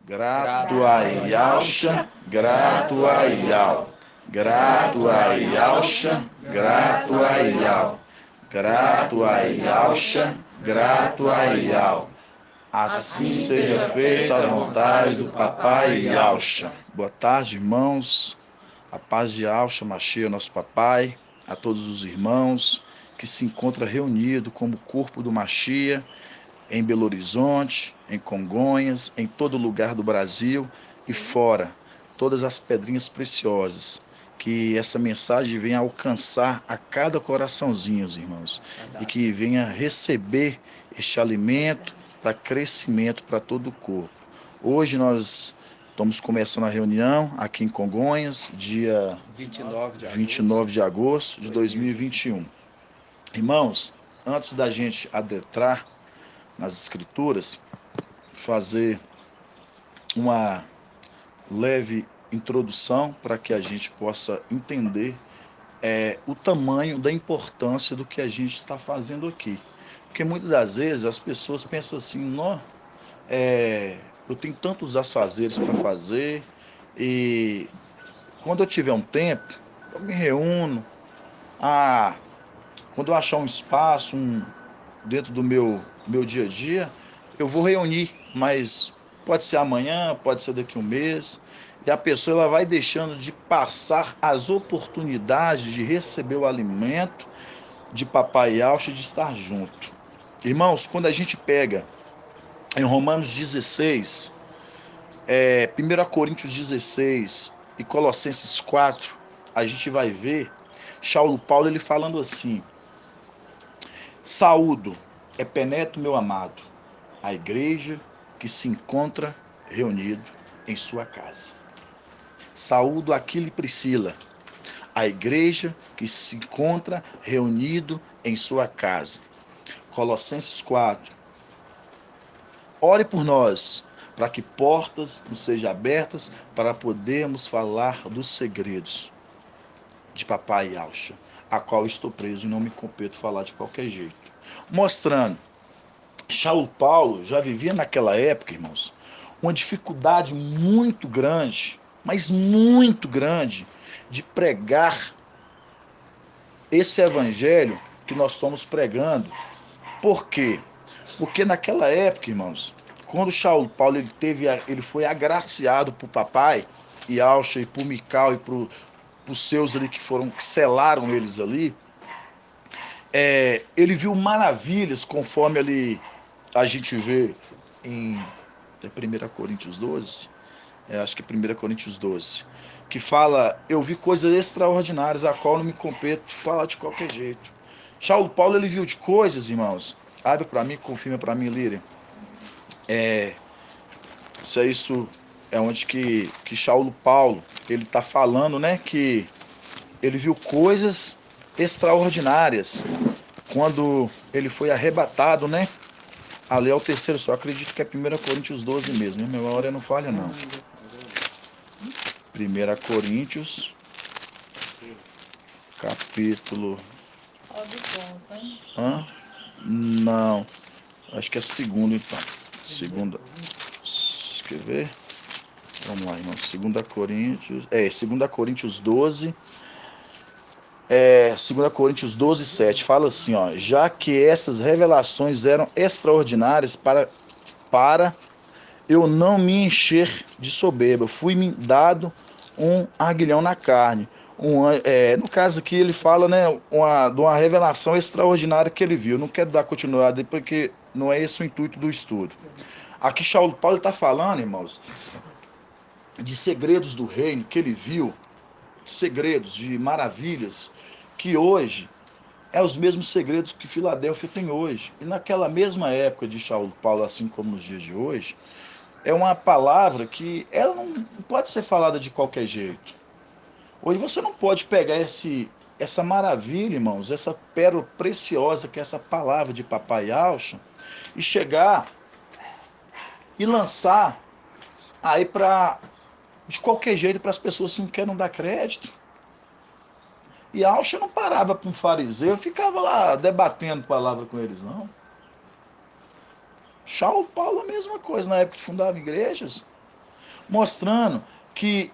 Grato a Yalcha, grato a Yal. Grato a Yalcha, grato a Yal. Grato a Yalcha, grato a Yal. Assim seja feita a vontade do Papai Yalcha. Boa tarde, irmãos. A paz de Yalcha Mashiach, nosso Papai, a todos os irmãos que se encontram reunidos como corpo do Mashiach em Belo Horizonte, em Congonhas, em todo lugar do Brasil e fora, todas as pedrinhas preciosas. Que essa mensagem venha alcançar a cada coraçãozinho, irmãos, e que venha receber este alimento para crescimento para todo o corpo. Hoje nós estamos começando a reunião aqui em Congonhas, dia 29 de agosto de 2021. Irmãos, antes da gente adentrar nas escrituras, fazer uma leve introdução para que a gente possa entender o tamanho da importância do que a gente está fazendo aqui. Porque muitas das vezes as pessoas pensam assim, eu tenho tantos afazeres para fazer e quando eu tiver um tempo, eu me reúno, quando eu achar um espaço, dentro do meu dia a dia, eu vou reunir, mas pode ser amanhã, pode ser daqui a um mês, e a pessoa ela vai deixando de passar as oportunidades de receber o alimento de Papai Yalcha, de estar junto. Irmãos, quando a gente pega em Romanos 16, 1 Coríntios 16 e Colossenses 4, a gente vai ver Paulo ele falando assim: saúdo, Epeneto, meu amado, a igreja que se encontra reunido em sua casa. Saúdo Aquila e Priscila, a igreja que se encontra reunido em sua casa. Colossenses 4. Ore por nós, para que portas nos sejam abertas para podermos falar dos segredos de Papai Yalcha, a qual estou preso e não me compete falar de qualquer jeito. Mostrando, Paulo já vivia naquela época, irmãos, uma dificuldade muito grande, mas muito grande, de pregar esse evangelho que nós estamos pregando. Por quê? Porque naquela época, irmãos, quando Paulo ele foi agraciado por Papai Yalcha e por Mical e por seus ali que selaram eles ali, ele viu maravilhas, conforme ali a gente vê em 1 Coríntios 12, acho que é 1 Coríntios 12, que fala, eu vi coisas extraordinárias, a qual não me compete falar de qualquer jeito. Paulo, ele viu de coisas, irmãos, abre para mim, confirma para mim, Líria, isso é onde que Paulo, ele está falando, né, que ele viu coisas extraordinárias, quando ele foi arrebatado, né, ali é o terceiro, só acredito que é 1 Coríntios 12 mesmo, minha memória não falha não. 1 Coríntios, capítulo... Não, acho que é segundo então. Segunda, quer ver? Vamos lá, irmão. 2 Coríntios... 2 Coríntios 12... 2 Coríntios 12, 7, fala assim, ó, já que essas revelações eram extraordinárias para eu não me encher de soberba, fui-me dado um aguilhão na carne. No caso aqui ele fala, né, de uma revelação extraordinária que ele viu. Não quero dar continuidade porque não é esse o intuito do estudo. Aqui Paulo está falando, irmãos, de segredos do reino que ele viu, segredos de maravilhas que hoje os mesmos segredos que Filadélfia tem hoje. E naquela mesma época de Paulo, assim como nos dias de hoje, é uma palavra que ela não pode ser falada de qualquer jeito. Hoje você não pode pegar essa maravilha, irmãos, essa pérola preciosa que é essa palavra de Papai Yalcha, e chegar e lançar aí de qualquer jeito para as pessoas que não querem dar crédito. E Yalcha não parava para um fariseu, ficava lá debatendo palavra com eles, não. Paulo a mesma coisa, na época que fundava igrejas. mostrando que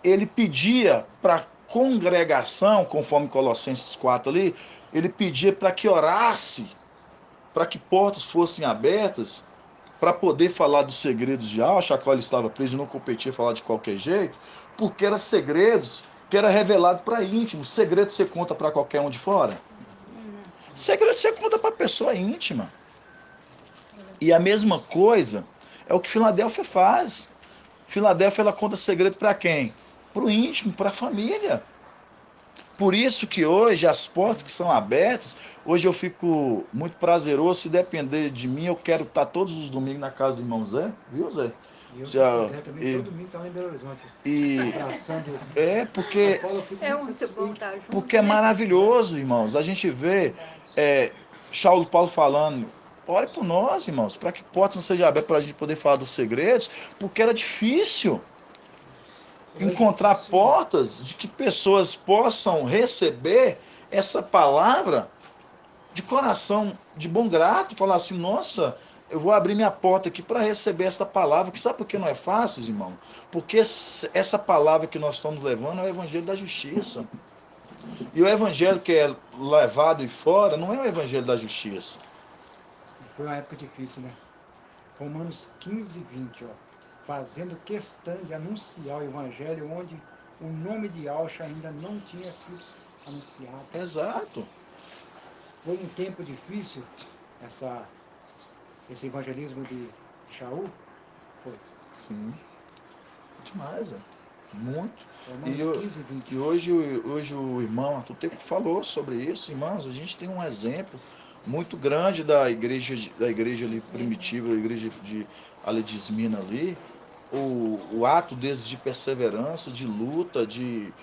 ele pedia para a congregação, conforme Colossenses 4 ali, ele pedia para que orasse, para que portas fossem abertas, para poder falar dos segredos de Alcha, a qual ele estava preso e não competia falar de qualquer jeito, porque eram segredos que era revelado para íntimo. Segredo você conta para qualquer um de fora? Segredo você conta para a pessoa íntima. E a mesma coisa é o que Filadélfia faz. Filadélfia, ela conta segredo para quem? Para o íntimo, para a família. Por isso que hoje as portas que são abertas, hoje eu fico muito prazeroso. Se depender de mim, eu quero estar todos os domingos na casa do irmão Zé, viu, Zé? E eu Já, também, todo domingo está lá em Belo Horizonte. e Abraçando. porque É muito bom estar junto. porque é maravilhoso, irmãos. A gente vê Saulo Paulo falando, ore por nós, irmãos, para que portas não sejam abertas para a gente poder falar dos segredos, porque era difícil encontrar portas de que pessoas possam receber essa palavra de coração, de bom grato, falar assim, nossa, eu vou abrir minha porta aqui para receber essa palavra, que sabe por que não é fácil, irmão? Porque essa palavra que nós estamos levando é o evangelho da justiça. E o evangelho que é levado e fora não é o evangelho da justiça. Foi uma época difícil, né? Romanos 15, 20, ó. Fazendo questão de anunciar o evangelho onde o nome de Alcha ainda não tinha sido anunciado. Exato. Foi um tempo difícil esse evangelismo de Shaul? Foi. Sim. Demais, é. Muito. Romanos 15, 20. E hoje o irmão Arthur Teco falou sobre isso, irmãos. A gente tem um exemplo muito grande da igreja ali primitiva, a igreja ali de Esmina ali. O ato deles de perseverança, de luta, de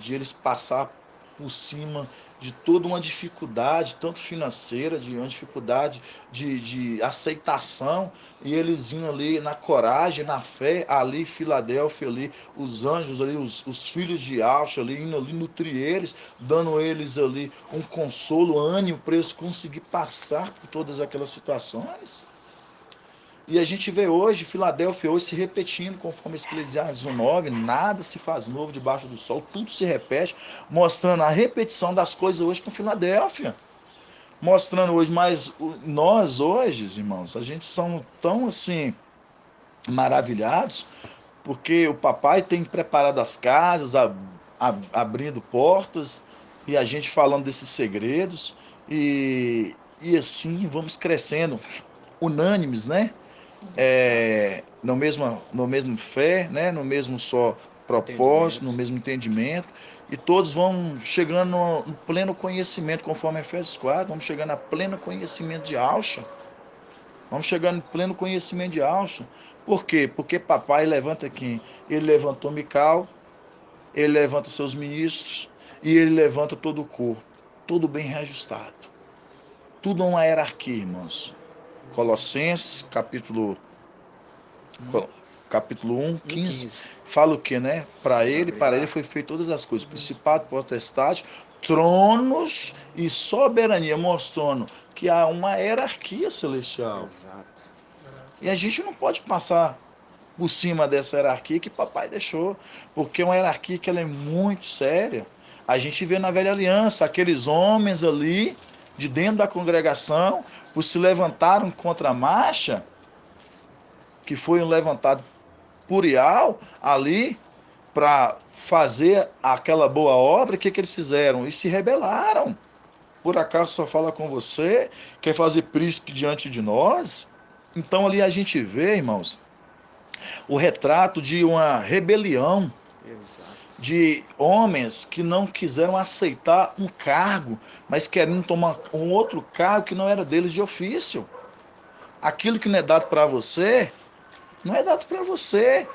eles passar por cima de toda uma dificuldade, tanto financeira, de uma dificuldade de aceitação, e eles indo ali na coragem, na fé, ali Filadélfia, ali os anjos ali, os filhos de Alcha ali, indo ali nutrir eles, dando eles ali um consolo, ânimo para eles conseguir passar por todas aquelas situações. E a gente vê hoje, Filadélfia hoje se repetindo, conforme Eclesiastes 1:9, nada se faz novo debaixo do sol, tudo se repete, mostrando a repetição das coisas hoje com Filadélfia. Mostrando hoje, mas nós hoje, irmãos, a gente somos tão assim maravilhados, porque o papai tem preparado as casas, abrindo portas, e a gente falando desses segredos, e assim vamos crescendo, unânimes, né? No mesmo fé, né? No mesmo só propósito, no mesmo entendimento, e todos vão chegando no pleno conhecimento, conforme Efésios 4, vamos chegando a pleno conhecimento de Alcha. Vamos chegando em pleno conhecimento de Alcha. Por quê? Porque papai levanta quem? Ele levantou Mical, ele levanta seus ministros e ele levanta todo o corpo, tudo bem reajustado. Tudo uma hierarquia, irmãos. Colossenses, capítulo 1, 15, fala o que, né? Para ele foi feito todas as coisas, principado, potestade, tronos e soberania, mostrando que há uma hierarquia celestial. Exato. E a gente não pode passar por cima dessa hierarquia que papai deixou, porque é uma hierarquia que ela é muito séria. A gente vê na velha aliança aqueles homens ali de dentro da congregação, por se levantaram contra a marcha, que foi levantado Purial ali para fazer aquela boa obra, o que eles fizeram? E se rebelaram. Por acaso só fala com você? Quer fazer príncipe diante de nós? Então ali a gente vê, irmãos, o retrato de uma rebelião. Exato. De homens que não quiseram aceitar um cargo, mas querendo tomar um outro cargo que não era deles de ofício. Aquilo que não é dado para você, não é dado para você.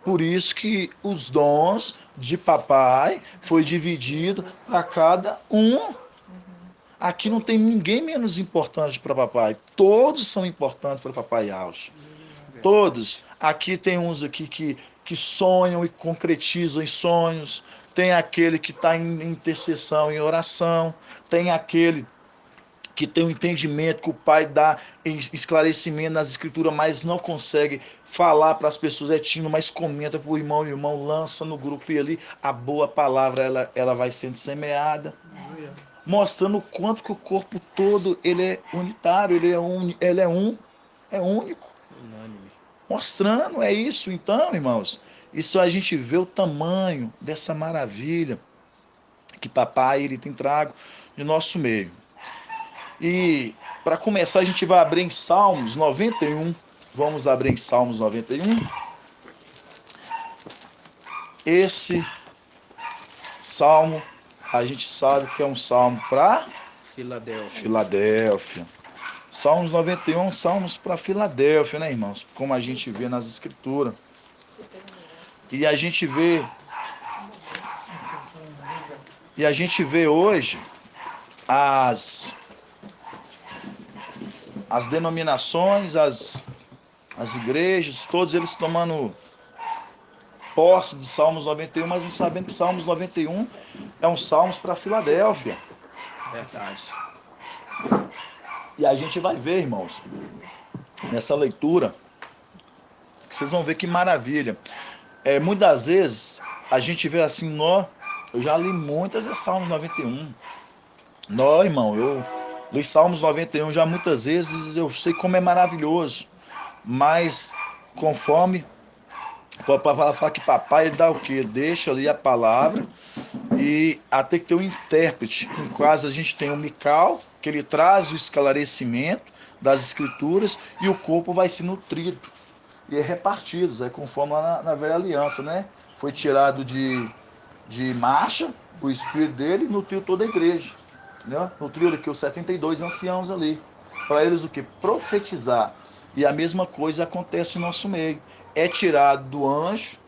Por isso que os dons de papai foi dividido para cada um. Aqui não tem ninguém menos importante para papai. Todos são importantes para papai Alcho. Todos. Aqui tem uns aqui que sonham e concretizam em sonhos. Tem aquele que está em intercessão, em oração. Tem aquele que tem um entendimento, que o pai dá esclarecimento nas escrituras, mas não consegue falar para as pessoas, é tímido, mas comenta para o irmão lança no grupo e ali a boa palavra ela vai sendo semeada, mostrando o quanto que o corpo todo ele é unitário, ele é único, mostrando, é isso. Então, irmãos, isso a gente vê o tamanho dessa maravilha que papai ele tem trago de nosso meio. E para começar, a gente vai abrir em Salmos 91. Vamos abrir em Salmos 91. Esse salmo, a gente sabe que é um salmo para Filadélfia. Salmos 91, salmos para Filadélfia, né, irmãos? Como a gente vê nas escrituras. E a gente vê hoje as denominações, as igrejas, todos eles tomando posse de Salmos 91, mas não sabendo que Salmos 91 é um Salmos para Filadélfia. Verdade. E a gente vai ver, irmãos, nessa leitura, que vocês vão ver que maravilha. Muitas vezes a gente vê assim, eu já li muitas vezes Salmos 91. Irmão, eu li Salmos 91 já muitas vezes, eu sei como é maravilhoso. Mas conforme o papai fala que papai ele dá o quê? Ele deixa ali a palavra e até que ter um intérprete. Em caso a gente tem o Mical, que ele traz o esclarecimento das escrituras e o corpo vai ser nutrido e é repartido, conforme lá na velha aliança, né? Foi tirado de marcha o espírito dele e nutriu toda a igreja, né? Nutriu aqui os 72 anciãos ali, para eles o que? Profetizar. E a mesma coisa acontece no nosso meio. É tirado do anjo,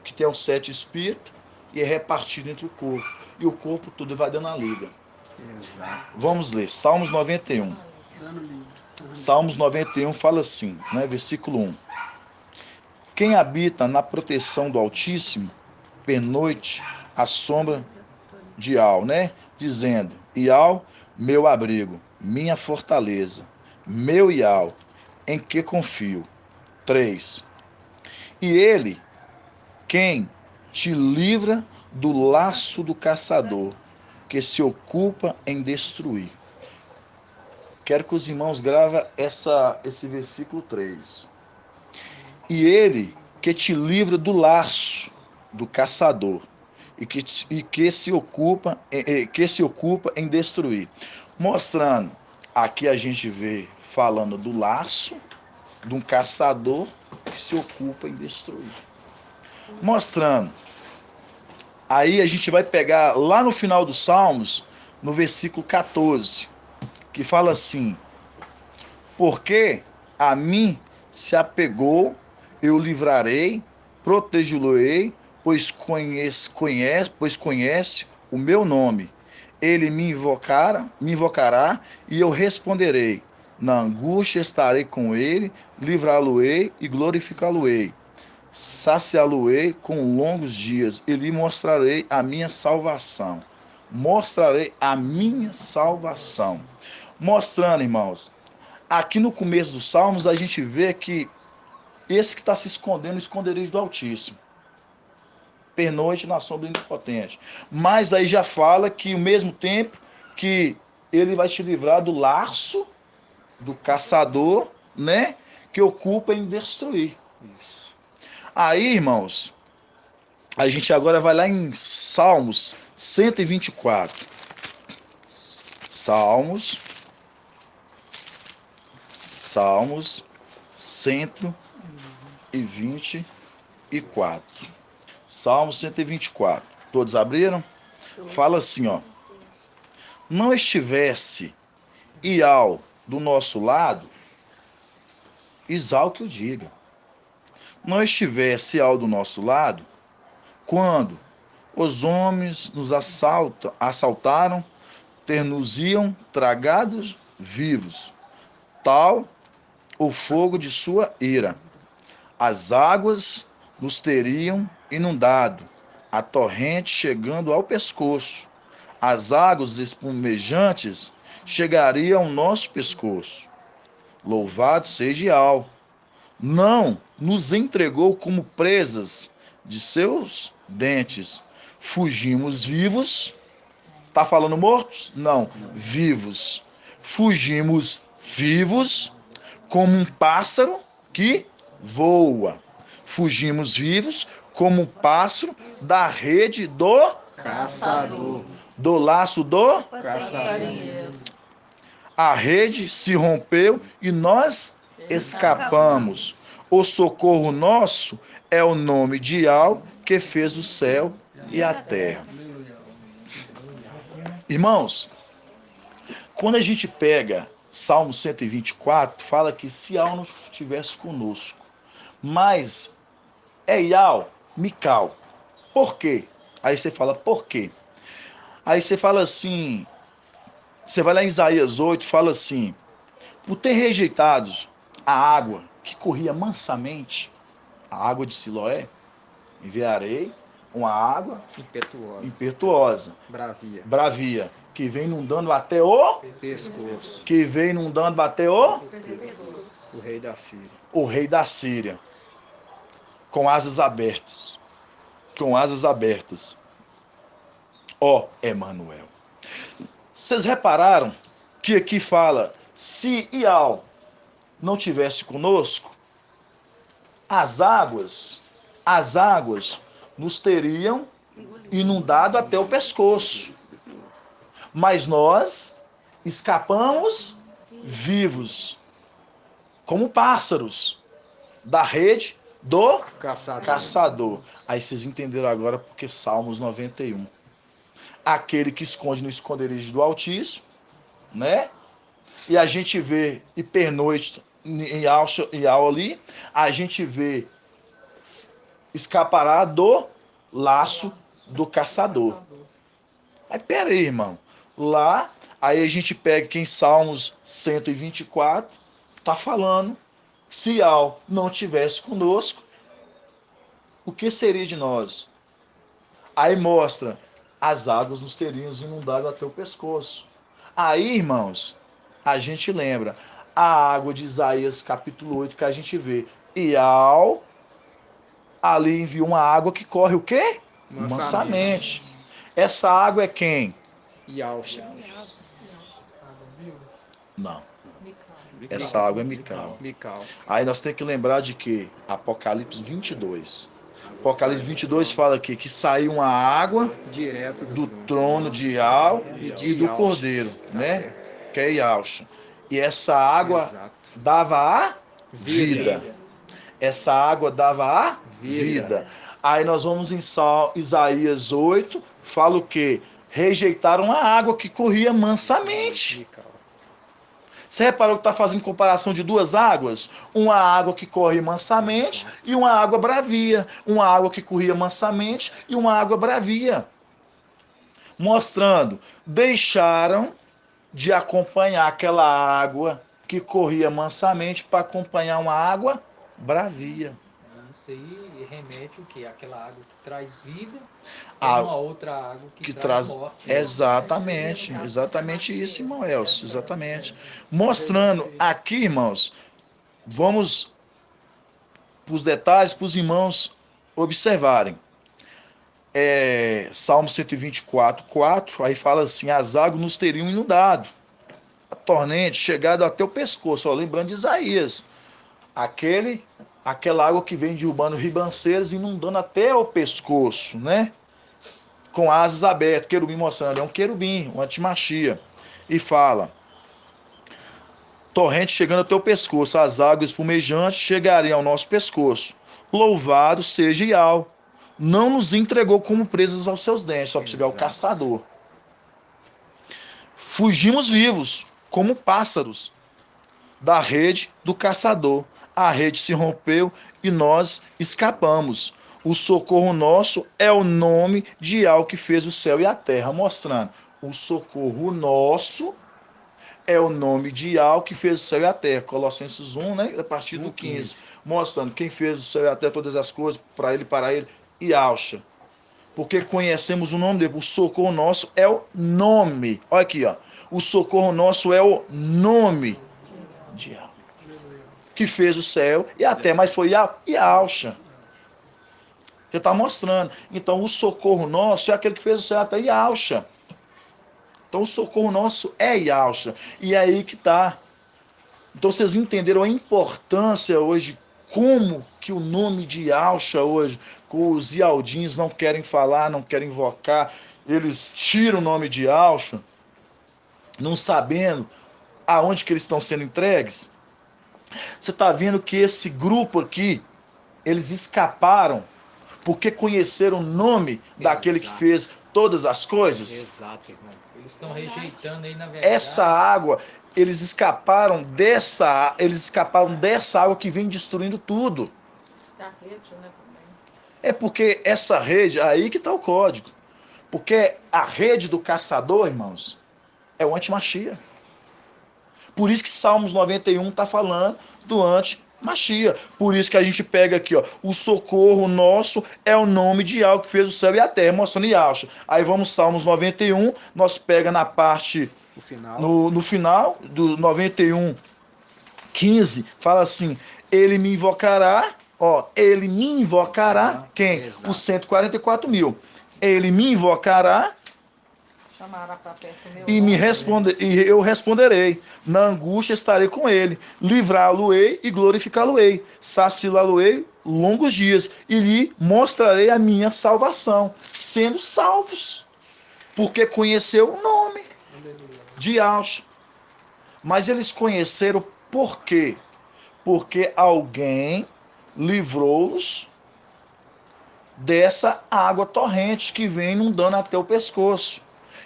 que tem os 7 espíritos, e é repartido entre o corpo. E o corpo tudo vai dando a liga. Exato. Vamos ler, Salmos 91. Salmos 91 fala assim, né? Versículo 1. Quem habita na proteção do Altíssimo, pernoite à sombra de Al, né? Dizendo, Ial, meu abrigo, minha fortaleza, meu Ial, em que confio. 3. E ele, quem te livra do laço do caçador, que se ocupa em destruir. Quero que os irmãos gravem esse versículo 3. E ele, que te livra do laço do caçador, e que se ocupa em destruir. Mostrando, aqui a gente vê falando do laço de um caçador que se ocupa em destruir. Mostrando, aí a gente vai pegar lá no final dos Salmos, no versículo 14, que fala assim, porque a mim se apegou, eu livrarei, protegê-lo-ei, pois conhece o meu nome. Ele me invocará e eu responderei. Na angústia estarei com ele, livrá-lo-ei e glorificá-lo-ei. Saciá-lo-ei com longos dias e lhe mostrarei a minha salvação. Mostrarei a minha salvação. Mostrando, irmãos, aqui no começo dos Salmos a gente vê que esse que está se escondendo no esconderijo do Altíssimo. Pernoite na sombra do Onipotente. Mas aí já fala que ao mesmo tempo que ele vai te livrar do laço do caçador, né? Que ocupa em destruir. Isso. Aí, irmãos, a gente agora vai lá em Salmos 124. Salmos 124. Salmo 124. Todos abriram? Fala assim, ó. Não estivesse Ial do nosso lado, Isal que o diga. Não estivesse Ial do nosso lado, quando os homens nos assaltaram, ter-nos-iam tragados vivos, tal o fogo de sua ira. As águas nos teriam inundado, a torrente chegando ao pescoço. as águas espumejantes chegariam ao nosso pescoço. Louvado seja Yahweh. Não nos entregou como presas de seus dentes. Fugimos vivos. Tá falando mortos? Não, vivos. Fugimos vivos como um pássaro que voa. Fugimos vivos como um pássaro da rede do Caçador. laço do. Caçador. A rede se rompeu e nós escapamos. O socorro nosso é o nome de Yahweh que fez o céu e a terra. Irmãos, quando a gente pega Salmo 124, fala que se Yahweh não estivesse conosco, mas é Yahweh, Mical. Por quê? Aí você fala, por quê? Aí você fala assim, você vai lá em Isaías 8, fala assim, por ter rejeitado a água que corria mansamente, a água de Siloé, enviarei uma água Impetuosa. impetuosa, Bravia. bravia, que vem inundando até o... Pescoço. que vem inundando até o Rei da Síria. rei da Síria, com asas abertas. Com asas abertas. Ó Emanuel. Vocês repararam que aqui fala, se Ial não tivesse conosco, as águas nos teriam inundado até o pescoço. Mas nós escapamos vivos, como pássaros, da rede do caçador. Aí vocês entenderam agora porque Salmos 91. Aquele que esconde no esconderijo do Altíssimo, né? E a gente vê e pernoite em Al ali, a gente vê escapará do laço do caçador. Aí pera aí, irmão. Lá, aí a gente pega que em Salmos 124, tá falando, se Al não tivesse conosco, o que seria de nós? Aí mostra, as águas nos teriam inundado até o pescoço. Aí, irmãos, a gente lembra a água de Isaías capítulo 8 que a gente vê. E Al ali enviou uma água que corre o quê? Mansamente. Essa água é quem? Yalcha. Não. Essa água é Mical. Aí nós temos que lembrar de que Apocalipse 22. Apocalipse 22 fala aqui que saiu uma água direto do trono de Yal e do Cordeiro, né? Certo. Que é Yalcha. E essa água Exato. dava a vida. Essa água dava a vida. Aí nós vamos em Isaías 8, fala o quê? Rejeitaram a água que corria mansamente. Você reparou que está fazendo comparação de duas águas? Uma água que corre mansamente e uma água bravia. Uma água que corria mansamente e uma água bravia. Mostrando, deixaram de acompanhar aquela água que corria mansamente para acompanhar uma água bravia. Isso aí remete o quê? Aquela água que traz vida e Ah, uma outra água que traz morte. Exatamente isso, irmão Elcio, exatamente. Mostrando aqui, irmãos, vamos para os detalhes, para os irmãos observarem. Salmo 124, 4, aí fala assim, as águas nos teriam inundado, a torrente chegado até o pescoço, ó, lembrando de Isaías, aquela água que vem derrubando ribanceiras, inundando até o pescoço, né? Com asas abertas, querubim mostrando, é um querubim, uma antimachia. E fala, torrente chegando até o pescoço, as águas espumejantes chegariam ao nosso pescoço. Louvado seja Yahweh, não nos entregou como presos aos seus dentes, só para você ver o caçador. Fugimos vivos, como pássaros, da rede do caçador. A rede se rompeu e nós escapamos. O socorro nosso é o nome de Yahweh que fez o céu e a terra, mostrando o socorro nosso é o nome de Yahweh que fez o céu e a terra. Colossenses 1, né, a partir do 15, mostrando quem fez o céu e a terra, todas as coisas, para ele, Yahweh. porque conhecemos o nome dele. O socorro nosso é o nome. Olha aqui, ó. O socorro nosso é o nome de Yahweh, que fez o céu e a terra, mas foi Yahshua. Você está mostrando. Então, o socorro nosso é aquele que fez o céu até Yahshua. Então, o socorro nosso é Yahshua. E é aí que está. Então, vocês entenderam a importância hoje, como que o nome de Yahshua hoje, que os Ialdins não querem falar, não querem invocar, eles tiram o nome de Yahshua, não sabendo aonde que eles estão sendo entregues. Você está vendo que esse grupo aqui, eles escaparam porque conheceram o nome daquele que fez todas as coisas. Exato, irmão. Eles estão rejeitando aí, na verdade. Essa água, eles escaparam dessa água que vem destruindo tudo. Da rede, né, também. É porque essa rede, aí que está o código. Porque a rede do caçador, irmãos, é o anti-Machia. Por isso que Salmos 91 está falando do anti-Machia. Por isso que a gente pega aqui, ó, o socorro nosso é o nome de Yahweh que fez o céu e a terra, mostrando Yahshua. Aí vamos Salmos 91, nós pega na parte, O final. no final do 91, 15, fala assim, ele me invocará, ó, ele me invocará, quem? Exato. Os 144 mil. Ele me invocará Chamará para perto meu e eu responderei. Na angústia estarei com ele. Livrá-lo-ei e glorificá-lo-ei. Saciá-lo-ei longos dias. E lhe mostrarei a minha salvação. Sendo salvos. Porque conheceu o nome de Yahshua. Mas eles conheceram por quê? Porque alguém livrou-os dessa água torrente que vem inundando até o pescoço.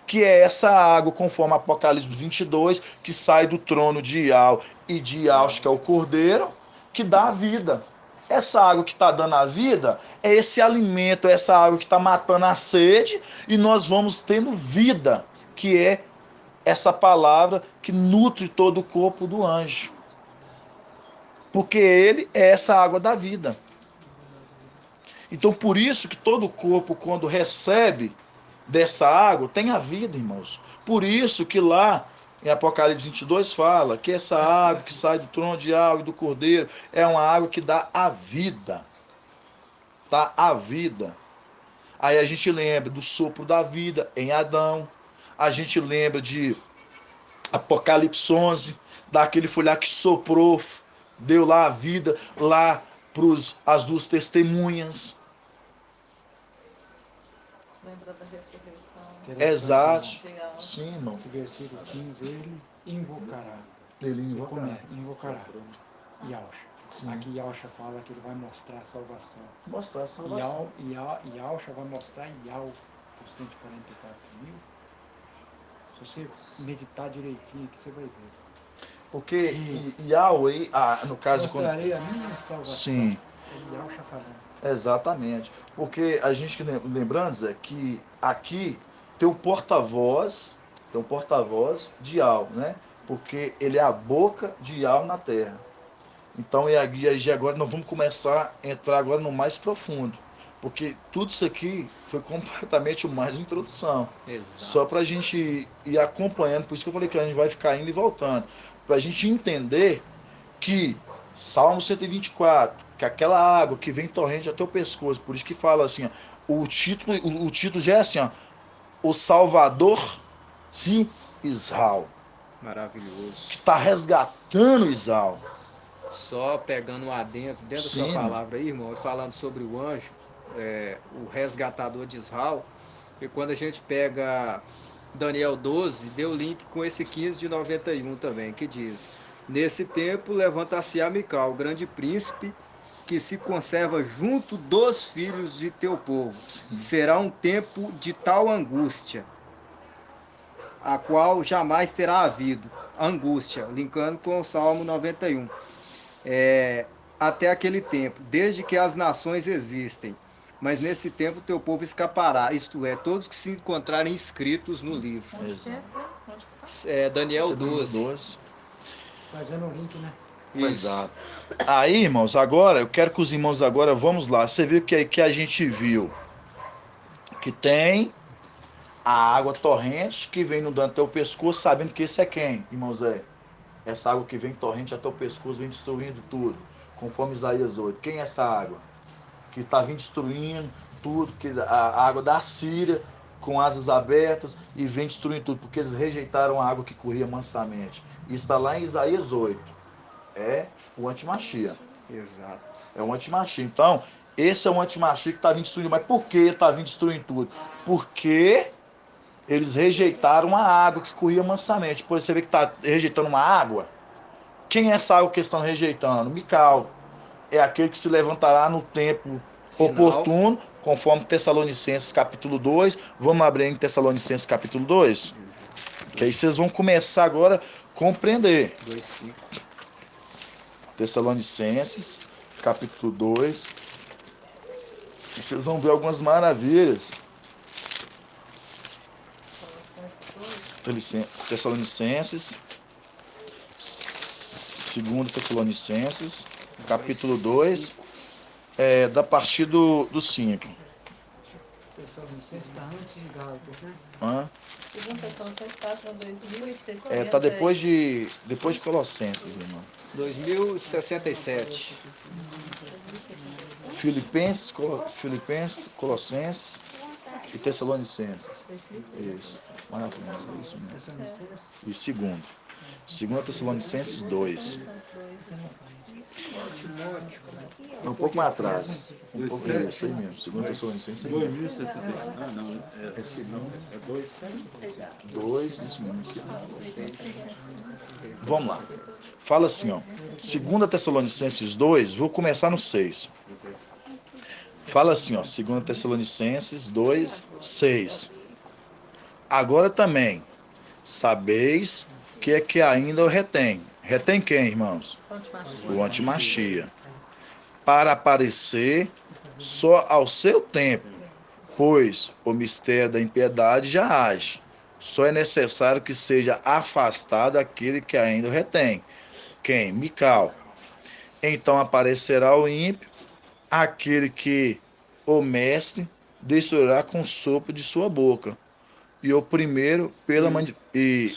Que é essa água, conforme Apocalipse 22, que sai do trono de Yahweh e de Yahshua, que é o Cordeiro, que dá a vida. Essa água que está dando a vida é esse alimento, essa água que está matando a sede, e nós vamos tendo vida, que é essa palavra que nutre todo o corpo do anjo. Porque ele é essa água da vida. Então, por isso que todo o corpo, quando recebe dessa água, tem a vida, irmãos. Por isso que lá em Apocalipse 22 fala que essa água que sai do trono de Yahweh e do Cordeiro é uma água que dá a vida. Tá? A vida. Aí a gente lembra do sopro da vida em Adão. A gente lembra de Apocalipse 11, daquele foi lá que soprou, deu lá a vida, lá para as duas testemunhas. Lembra da ressurreição. Exato. de Yahweh. Sim, irmão. Esse versículo 15, ele invocará. Ele E invocará. como é? Invocará. Yahshua. Sim. Aqui Yahshua fala que ele vai mostrar a salvação. Mostrar a salvação. Yahshua vai mostrar Yahweh por 144 mil. Se você meditar direitinho aqui, você vai ver. Porque Yahweh, no caso... Mostrarei a minha salvação. Sim. É Yahshua falando. Exatamente. Porque a gente, lembrando, Zé, que aqui tem o porta-voz de Yahweh, né? Porque ele é a boca de Yahweh na terra. Então, e agora nós vamos começar a entrar agora no mais profundo. Porque tudo isso aqui foi completamente mais uma introdução. Exato. Só para a gente ir acompanhando, por isso que eu falei que a gente vai ficar indo e voltando. Para a gente entender que Salmo 124, que aquela água que vem torrente até o pescoço, por isso que fala assim, ó, o título já é assim, ó, o Salvador de Israel, Maravilhoso. que está resgatando Israel. Só pegando um adentro dentro da sua Sim. palavra aí, irmão, e falando sobre o anjo, o resgatador de Israel, e quando a gente pega Daniel 12, deu link com esse 15 de 91 também, que diz: nesse tempo levanta-se-á Mical, grande príncipe, que se conserva junto dos filhos de teu povo. Será um tempo de tal angústia, a qual jamais terá havido. Angústia, linkando com o Salmo 91. Até aquele tempo, desde que as nações existem. Mas nesse tempo teu povo escapará, isto é, todos que se encontrarem inscritos no livro. Onde que é? Exato. Onde que tá? Daniel 12. Fazendo o link, né? Isso. Exato. Aí, irmãos, agora, eu quero que os irmãos agora, vamos lá, você viu que a gente viu que tem a água torrente que vem inundando até o pescoço, sabendo que esse é quem, irmão Zé? Essa água que vem torrente até o pescoço, vem destruindo tudo, conforme Isaías 8. Quem é essa água? Que está vindo destruindo tudo, que a água da Síria, com asas abertas, e vem destruindo tudo, porque eles rejeitaram a água que corria mansamente. Isso está lá em Isaías 8. É o antimachia. Exato. É o antimachia. Então, esse é o antimachia que está vindo destruindo. Mas por que está vindo destruindo tudo? Porque eles rejeitaram a água que corria mansamente. Por isso você vê que está rejeitando uma água. Quem é essa água que eles estão rejeitando? Mical. É aquele que se levantará no tempo Final. oportuno, conforme Tessalonicenses capítulo 2. Vamos abrir em Tessalonicenses capítulo 2? Que aí vocês vão começar agora a compreender. 2:5. Tessalonicenses capítulo 2. E vocês vão ver algumas maravilhas. Tessalonicenses, segundo Tessalonicenses, capítulo 2, da partir do 5. Tessalonicenses está antes de Gálatas, né? Segundo Tessalonicenses, página 2060. Tá depois de Colossenses, irmão. 2067. Filipenses, Colossenses e Tessalonicenses. Isso. Mais na frente, isso mesmo. Tessalonicenses. E segundo Tessalonicenses 2. Timóteo. É um pouco mais atrás. Um pouco isso aí mesmo. Segundo Tessalonicenses. 2066. Ah, não. É segundo. É 2. 2, isso mesmo. Vamos lá. Fala assim, ó. Segunda Tessalonicenses 2, vou começar no 6. Fala assim, ó. Segunda Tessalonicenses 2, 6. Agora também, sabeis que ainda o retém. Retém quem, irmãos? O antimachia. Para aparecer só ao seu tempo, pois o mistério da impiedade já age. Só é necessário que seja afastado aquele que ainda o retém. Quem? Mical. Então aparecerá o ímpio, aquele que o mestre destruirá com o sopro de sua boca. E o primeiro e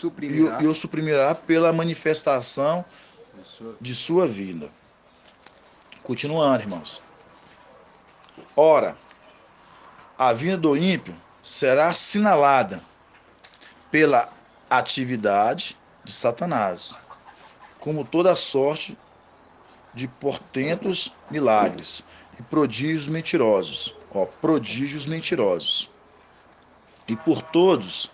o suprimirá pela manifestação de sua vida. Continuando, irmãos. Ora, a vinda do ímpio será assinalada pela atividade de Satanás, como toda sorte de portentos milagres e prodígios mentirosos. Prodígios mentirosos. E por todos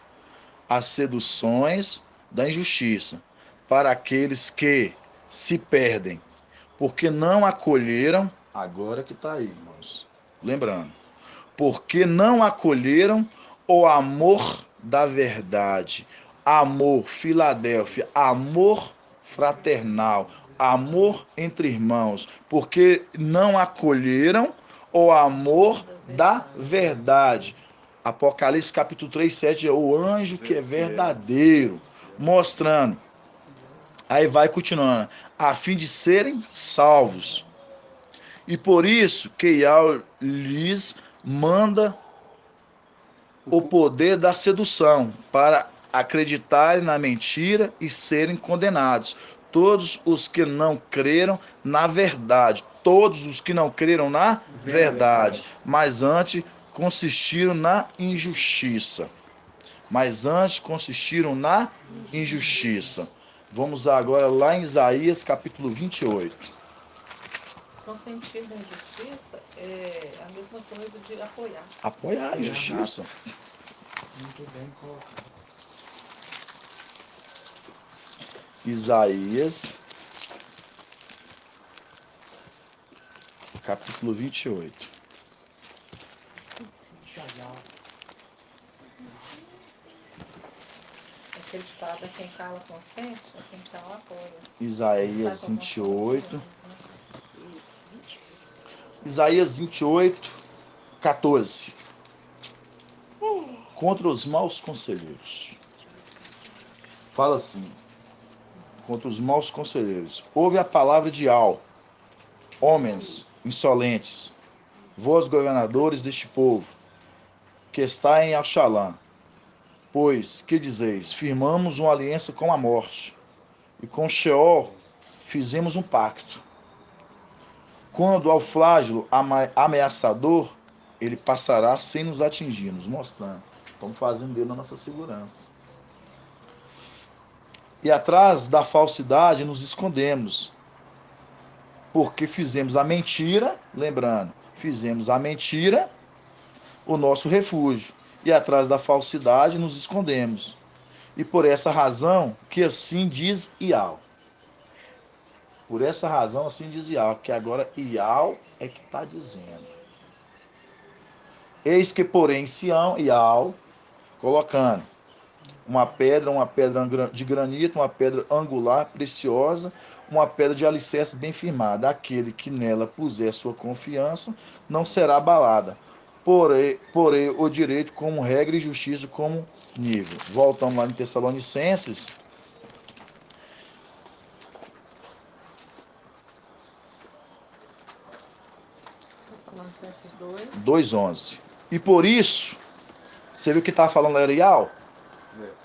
as seduções da injustiça, para aqueles que se perdem, porque não acolheram, agora que está aí, irmãos, lembrando, porque não acolheram o amor da verdade, amor Filadélfia, amor fraternal, amor entre irmãos, porque não acolheram o amor da verdade. Apocalipse capítulo 3, 7 é o anjo que é verdadeiro, mostrando. Aí vai continuando, a fim de serem salvos. E por isso que Yahweh lhes manda o poder da sedução, para acreditarem na mentira e serem condenados. Todos os que não creram na verdade, todos os que não creram na verdade, mas antes consistiram na injustiça. Vamos agora lá em Isaías capítulo 28. Consentir na injustiça é a mesma coisa de apoiar. Apoiar a injustiça. Muito bem colocado. Isaías capítulo 28. Aquele ditado, quem cala consente, quem cala apoia. Isaías 28. Isaías 28, 14. Contra os maus conselheiros. Fala assim. Contra os maus conselheiros. Ouve a palavra de Al, homens insolentes, vós governadores deste povo. que está em Axalã. Pois, que dizeis? Firmamos uma aliança com a morte, e com Sheol fizemos um pacto. Quando ao flágelo ameaçador, ele passará sem nos atingir, nos mostrando. Estamos fazendo dele a nossa segurança. E atrás da falsidade nos escondemos, porque fizemos a mentira, lembrando, fizemos a mentira o nosso refúgio, e atrás da falsidade nos escondemos. E por essa razão que assim diz Ial. Por essa razão assim diz Ial, que agora Ial é que está dizendo. Eis que porém Sião, Ial, colocando uma pedra de granito, uma pedra angular, preciosa, uma pedra de alicerce bem firmada. Aquele que nela puser sua confiança não será abalada. Porém o direito como regra e justiça como nível. Voltamos lá em Tessalonicenses. Tessalonicenses 2. 2:11. E por isso, você viu que estava falando era Ial?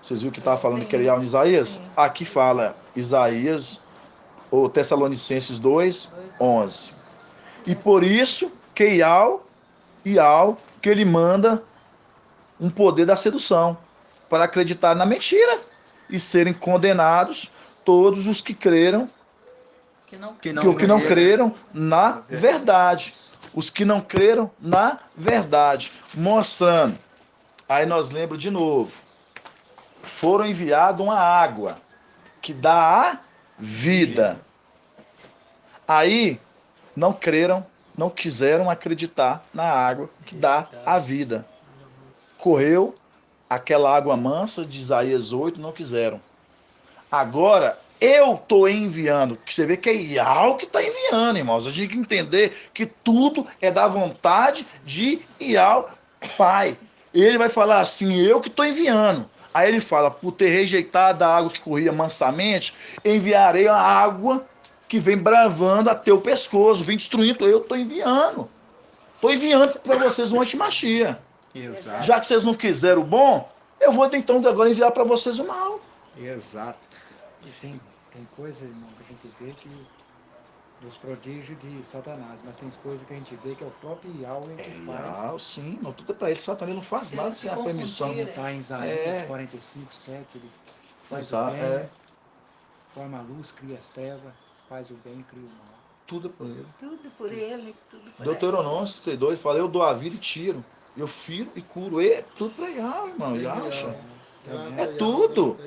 Vocês viram que estava falando Sim, que era Ial em Isaías? sim. Aqui fala Isaías, ou Tessalonicenses 2:11. E por isso que Ial, que ele manda um poder da sedução, para acreditar na mentira e serem condenados todos os que creram, Que não que não creram na verdade. Os que não creram na verdade. Mostrando. Aí nós lembramos de novo. Foram enviados uma água que dá a vida. Aí não creram, não quiseram acreditar na água que dá a vida. Correu aquela água mansa de Isaías 8, não quiseram. Agora eu estou enviando, que você vê que é Ial que está enviando, irmãos. A gente tem que entender que tudo é da vontade de Ial, Pai. Ele vai falar assim, eu que estou enviando. Aí ele fala, por ter rejeitado a água que corria mansamente, enviarei a água que vem bravando até o pescoço, vem destruindo. Eu estou enviando. Estou enviando para vocês um antimachia. Exato. Já que vocês não quiseram o bom, eu vou então agora enviar para vocês o mal. Exato. E tem coisa, irmão, que a gente vê que dos prodígios de Satanás, mas tem coisas que a gente vê que é o próprio Yahweh que faz. Real, sim, não, tudo é para ele. Satanás não faz nada sem a permissão. Está em Isaías É. 45, 7, ele faz o Exato, bem, forma a luz, cria as trevas, faz o bem, cria o mal. Tudo é por ele. Tudo por ele, tudo por ele. Deuteronômio 32 fala, eu dou a vida e tiro. Eu firo e curo. É tudo para Yahweh, irmão. Yahweh. É tudo.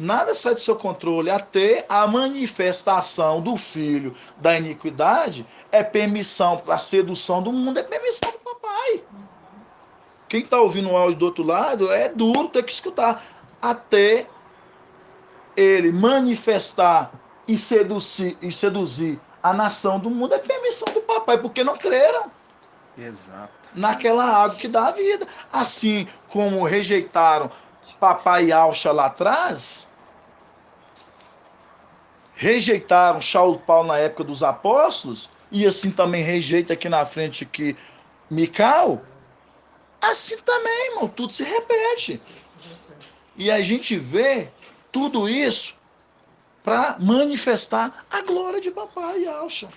Nada sai do seu controle. Até a manifestação do filho da iniquidade é permissão. A sedução do mundo é permissão do papai. Quem está ouvindo o áudio do outro lado é duro ter que escutar. Até ele manifestar e seduzir a nação do mundo é permissão do papai, porque não creram Exato. naquela água que dá a vida. Assim como rejeitaram papai Alcha lá atrás, rejeitaram Saulo Paulo na época dos apóstolos, e assim também rejeita aqui na frente que Mical, assim também, irmão, tudo se repete. E a gente vê tudo isso para manifestar a glória de papai Alcha.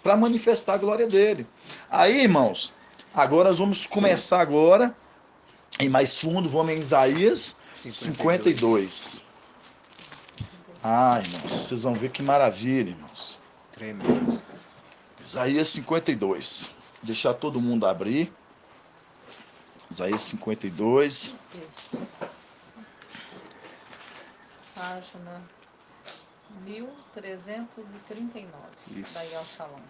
Para manifestar a glória dele. Aí, irmãos, agora nós vamos começar agora, em mais fundo, vamos em Isaías 52. Ah, irmãos, vocês vão ver que maravilha, irmãos. Tremendo. Isaías 52. Deixar todo mundo abrir. Isaías 52. Página 1339, Isso. da Yal Shalom.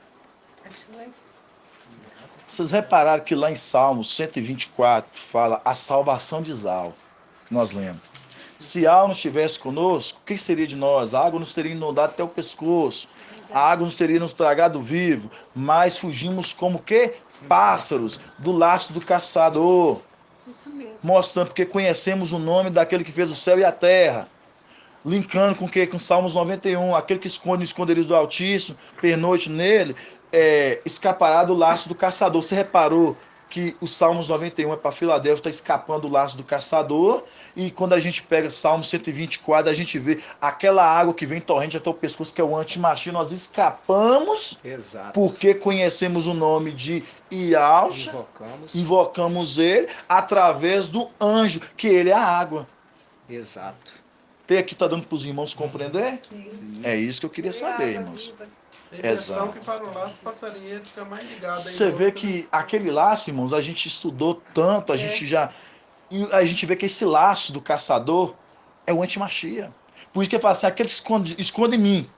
Vocês repararam que lá em Salmos 124 fala a salvação de Zal. Nós lemos. Se Al não estivesse conosco, o que seria de nós? A água nos teria inundado até o pescoço. A água nos teria nos tragado vivo. Mas fugimos como que? Pássaros do laço do caçador. Isso mesmo. Mostrando porque conhecemos o nome daquele que fez o céu e a terra. Linkando com o que? Com Salmos 91. Aquele que esconde o esconderijo do Altíssimo, pernoite nele, escapará do laço do caçador. Você reparou que o Salmos 91 é para Filadélfia, está escapando do laço do caçador, e quando a gente pega Salmo 124, a gente vê aquela água que vem torrente até o pescoço, que é o antimachia, nós escapamos Exato. porque conhecemos o nome de Yahshua, Invocamos. invocamos ele através do anjo, que ele é a água. Exato. Tem aqui, está dando para os irmãos compreender? Sim. É isso que eu queria Ele é saber, água irmãos. viva. Tem versão Exato. que para o laço passarinho ele fica mais ligado. aí Você no vê outro, que aquele laço, irmãos, a gente estudou tanto, a gente já... E a gente vê que esse laço do caçador é o antimachia. Por isso que ele fala assim, aquele esconde em mim.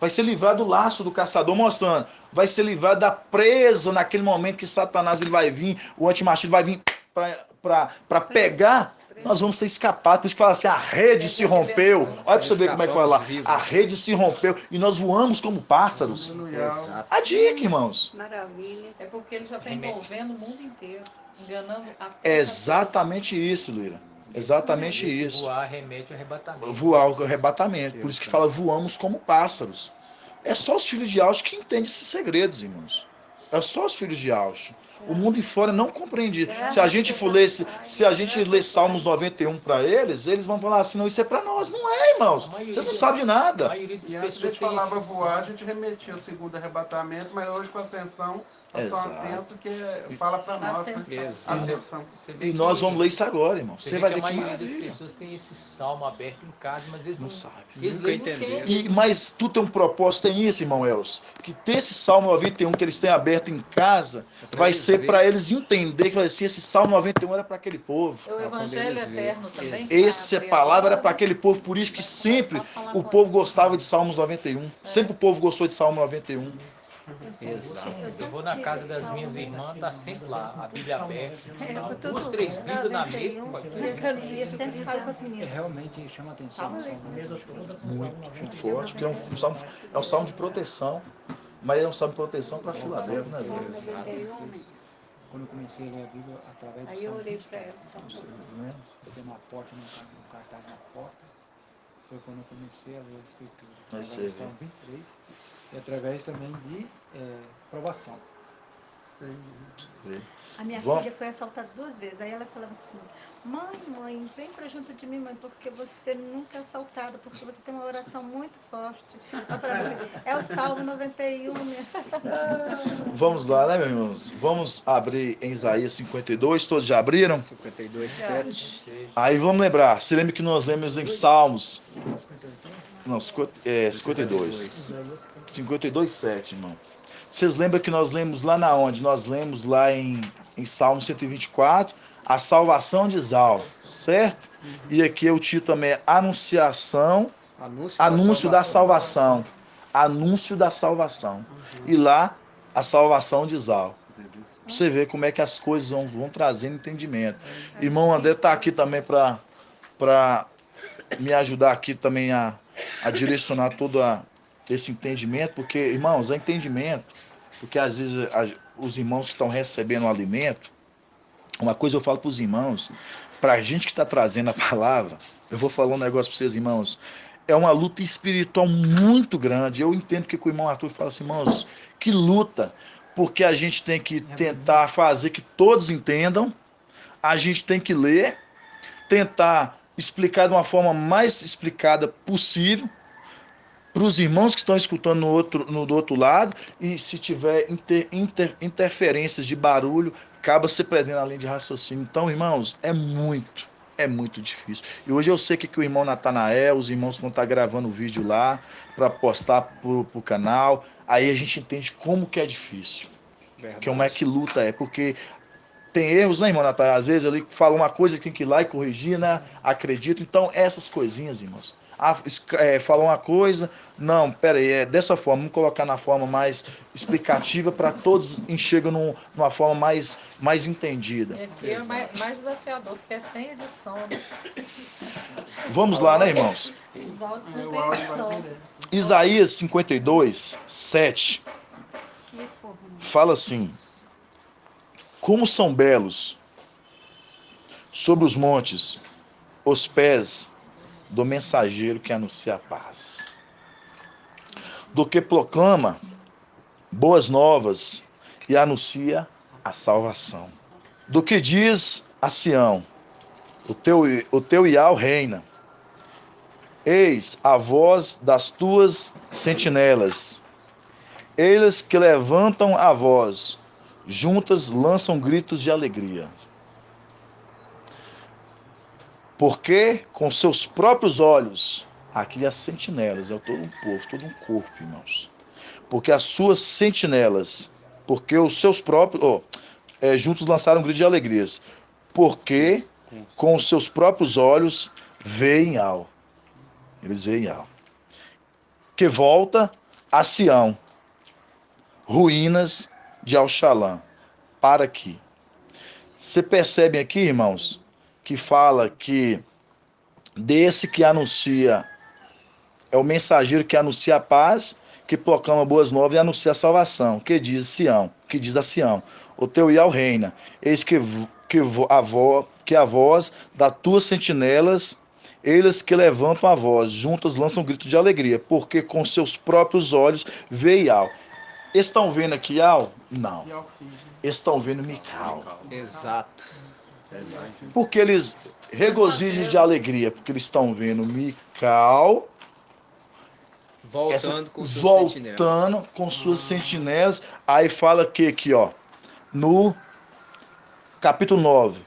Vai ser livrado do laço do caçador, mostrando. Vai ser livrado da presa naquele momento que Satanás ele vai vir, o antimachia vai vir para pegar. Nós vamos ser escapados. Por isso que fala assim, a rede se rompeu. Olha para você ver como é que fala lá. A rede se rompeu e nós voamos como pássaros. Exato. A dica, irmãos. Maravilha. É porque ele já está envolvendo o mundo inteiro, enganando a É exatamente isso, Lira. Exatamente Esse isso. voar remete ao arrebatamento. Voar o arrebatamento. Por isso que fala, voamos como pássaros. É só os filhos de Alcho que entendem esses segredos, irmãos. É só os filhos de Alcho. O mundo em fora não compreende. Se a gente for ler, se a gente ler Salmos 91 para eles, eles vão falar assim, não, isso é para nós. Não é, irmãos. Vocês não sabem de A nada. maioria das E antes a pessoas gente tem falava esse... voar, a gente remetia ao segundo arrebatamento, mas hoje com a ascensão, nós estamos Exato. atentos que fala para nós. Né? Ascensão. Ascensão. Você vê E nós que- vamos ler isso agora, irmão. Você Você vê vai que ver a que maioria das maravilha. pessoas tem esse salmo aberto em casa, mas eles Não não, sabe. eles Nunca leem entenderam. Mas tu tem um propósito, tem isso, irmão Elcio. Que ter esse Salmo 91 que eles têm aberto em casa, vai ser para eles entender que vai ser esse Salmo 91 era para aquele povo. É o Evangelho eles veem. Eterno também. Essa que palavra era agora, para aquele povo, por isso que vai sempre começar a falar o com povo eles. gostava de Salmos 91. Sempre o povo gostou de Salmo 91. Exato. Eu vou na casa das minhas irmãs, tá sempre lá, a Bíblia aberta, É, salmo, eu tô 2, 3 Bíblias na mesa. 91, eu sempre falo com as É, meninas. realmente chama atenção. Muito forte, porque é um salmo de proteção. Mas é um salmo de proteção para Filadélfia, né, velho? Quando eu comecei a ler a Bíblia através do Aí eu Salmo olhei 23, pra ela. né? Tem uma porta, um cartaz na porta. Foi quando eu comecei a ler a Escritura. Aí Através você do vê. Salmo 23 e através também de provação. A minha Vamos. filha foi assaltada 2 vezes. Aí ela falava assim, mãe, vem pra junto de mim, mãe, porque você nunca é assaltada, porque você tem uma oração muito forte. Eu falava assim, é o Salmo 91, minha. Vamos lá, né, meus irmãos? Vamos abrir em Isaías 52. Todos já abriram? 52, 7. Aí vamos lembrar. Se lembra que nós lemos em Salmos. Não, 52. 52, 7, irmão. Vocês lembram que nós lemos lá na onde? Nós lemos lá em Salmo 124, a salvação de Zal, certo? E aqui o título também é Anunciação, Anúncio da Salvação. Anúncio da Salvação. E lá, a salvação de Zal. Pra você ver como é que as coisas vão trazendo entendimento. Irmão André está aqui também para me ajudar aqui também a direcionar todo esse entendimento, porque, irmãos, é entendimento, porque às vezes os irmãos que estão recebendo o alimento, uma coisa eu falo para os irmãos, para a gente que está trazendo a palavra, eu vou falar um negócio para vocês, irmãos, é uma luta espiritual muito grande. Eu entendo que o irmão Arthur fala assim, irmãos, que luta, porque a gente tem que tentar fazer que todos entendam, a gente tem que ler, tentar explicar de uma forma mais explicada possível, para os irmãos que estão escutando do outro lado, e se tiver interferências de barulho, acaba se perdendo a linha de raciocínio. Então, irmãos, é muito difícil. E hoje eu sei que o irmão Natanael, os irmãos vão estar gravando o vídeo lá, para postar pro canal, aí a gente entende como que é difícil. Verdade. Como é que luta é, porque tem erros, né, irmão Natanael? Às vezes ele fala uma coisa, tem que ir lá e corrigir, né? Acredito. Então, essas coisinhas, irmãos. Falou uma coisa, não, pera aí, é dessa forma, vamos colocar na forma mais explicativa para todos enxergam numa forma mais entendida. E aqui é mais desafiador, porque é sem edição, né? Vamos lá, né, irmãos? Os áudios não O tem áudio vai edição. direto. Isaías 52, 7, Que forma. fala assim, como são belos sobre os montes os pés do mensageiro que anuncia a paz, do que proclama boas novas e anuncia a salvação. Do que diz a Sião, o teu Iau reina. Eis a voz das tuas sentinelas, eles que levantam a voz, juntas lançam gritos de alegria. Porque com seus próprios olhos, aqui as sentinelas, é todo um povo, todo um corpo, irmãos. Porque as suas sentinelas, porque os seus próprios, juntos lançaram um grito de alegrias. Porque com os seus próprios olhos veem ao. Eles veem ao. Que volta a Sião, ruínas de Alxalã, para aqui. Você percebe aqui, irmãos, que fala que desse que anuncia, é o mensageiro que anuncia a paz, que proclama boas novas e anuncia a salvação, que diz a Sião, o teu Iau reina, eis que a voz das tuas sentinelas, eles que levantam a voz, juntas lançam um grito de alegria, porque com seus próprios olhos vê Iau. Estão vendo aqui Iau? Não. Estão vendo Mical. Exato. Porque eles regozijam de alegria, porque eles estão vendo Mical voltando com suas sentinelas. Aí fala que aqui, ó, no capítulo 9,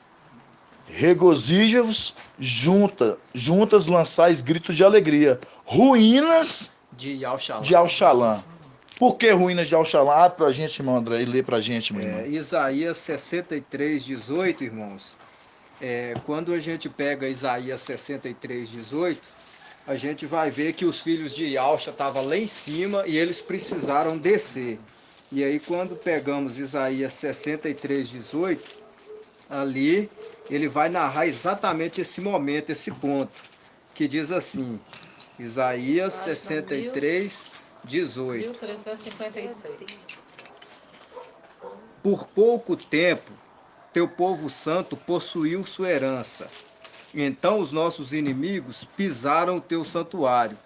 regozija-vos, juntas lançais gritos de alegria, ruínas de Alxalã. Por que ruínas de Alxalã? Abre pra gente, irmão André, e lê pra gente, meu irmão. Isaías 63, 18, irmãos. Quando a gente pega Isaías 63, 18, a gente vai ver que os filhos de Alxa estavam lá em cima e eles precisaram descer. E aí quando pegamos Isaías 63, 18, ali ele vai narrar exatamente esse momento, esse ponto, que diz assim, Isaías 63, 18. 1356. Por pouco tempo, teu povo santo possuiu sua herança. Então os nossos inimigos pisaram o teu santuário.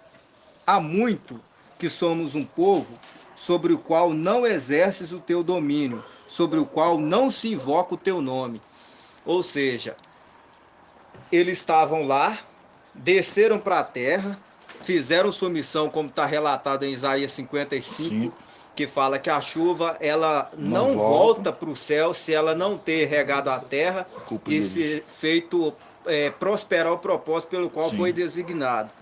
Há muito que somos um povo sobre o qual não exerces o teu domínio, sobre o qual não se invoca o teu nome. Ou seja, eles estavam lá, desceram para a terra, fizeram sua missão, como está relatado em Isaías 55, que fala que a chuva ela não volta para o céu se ela não ter regado a terra e feito prosperar o propósito pelo qual foi designado.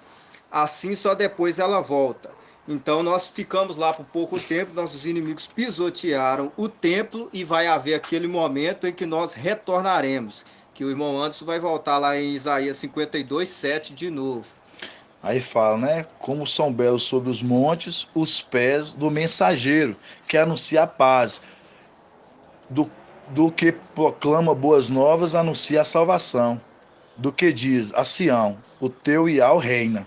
Assim só depois ela volta. Então nós ficamos lá por pouco tempo, nossos inimigos pisotearam o templo e vai haver aquele momento em que nós retornaremos, que o irmão Anderson vai voltar lá em Isaías 52, 7 de novo. Aí fala, né? Como são belos sobre os montes os pés do mensageiro, que anuncia a paz. Do que proclama boas novas, anuncia a salvação. Do que diz a Sião, o teu Iau reina.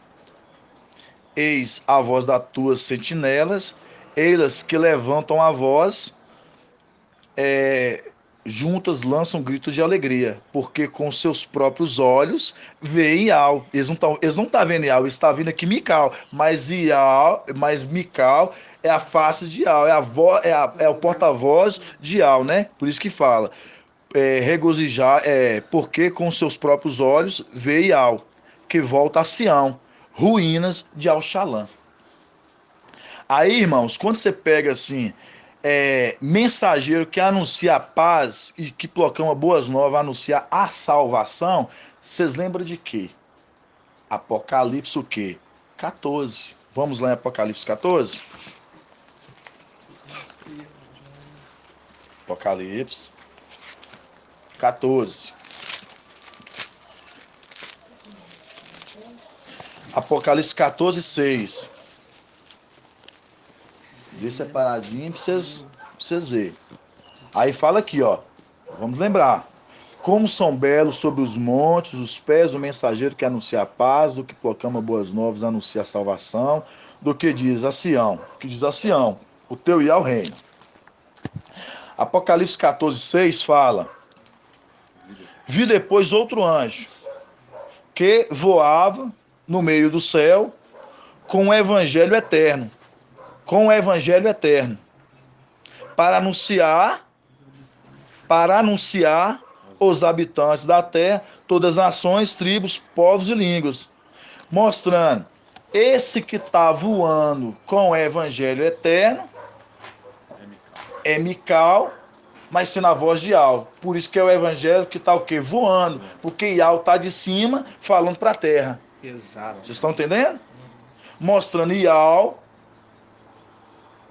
Eis a voz das tuas sentinelas, elas que levantam a voz, juntas lançam gritos de alegria, porque com seus próprios olhos veem Iau. Eles não estão vendo Iau, eles estão vendo aqui Mical, mas Mical é a face de Iau, é o porta-voz de Iau, né? Por isso que fala, regozijar, porque com seus próprios olhos vê Iau, que volta a Sião, ruínas de Alxalã. Aí, irmãos, quando você pega assim, mensageiro que anuncia a paz e que proclama boas novas, anuncia a salvação, vocês lembram de quê? Apocalipse o quê? 14. Vamos lá em Apocalipse 14? Apocalipse 14. Apocalipse 14, 6. Vê separadinho pra vocês verem. Aí fala aqui, ó. Vamos lembrar. Como são belos sobre os montes os pés do mensageiro que anuncia a paz, do que proclama boas novas, anuncia a salvação, do que diz a Sião. Que diz a Sião, o teu Iau reina. Apocalipse 14, 6 fala: vi depois outro anjo que voava no meio do céu com o evangelho eterno, para anunciar para anunciar os habitantes da terra, todas as nações, tribos, povos e línguas. Mostrando, esse que está voando com o evangelho eterno é Mical, mas sendo a voz de Yau. Por isso que é o evangelho que está o quê? Voando. Porque Yau está de cima falando para a terra. Exato. Vocês estão entendendo? Mostrando Yau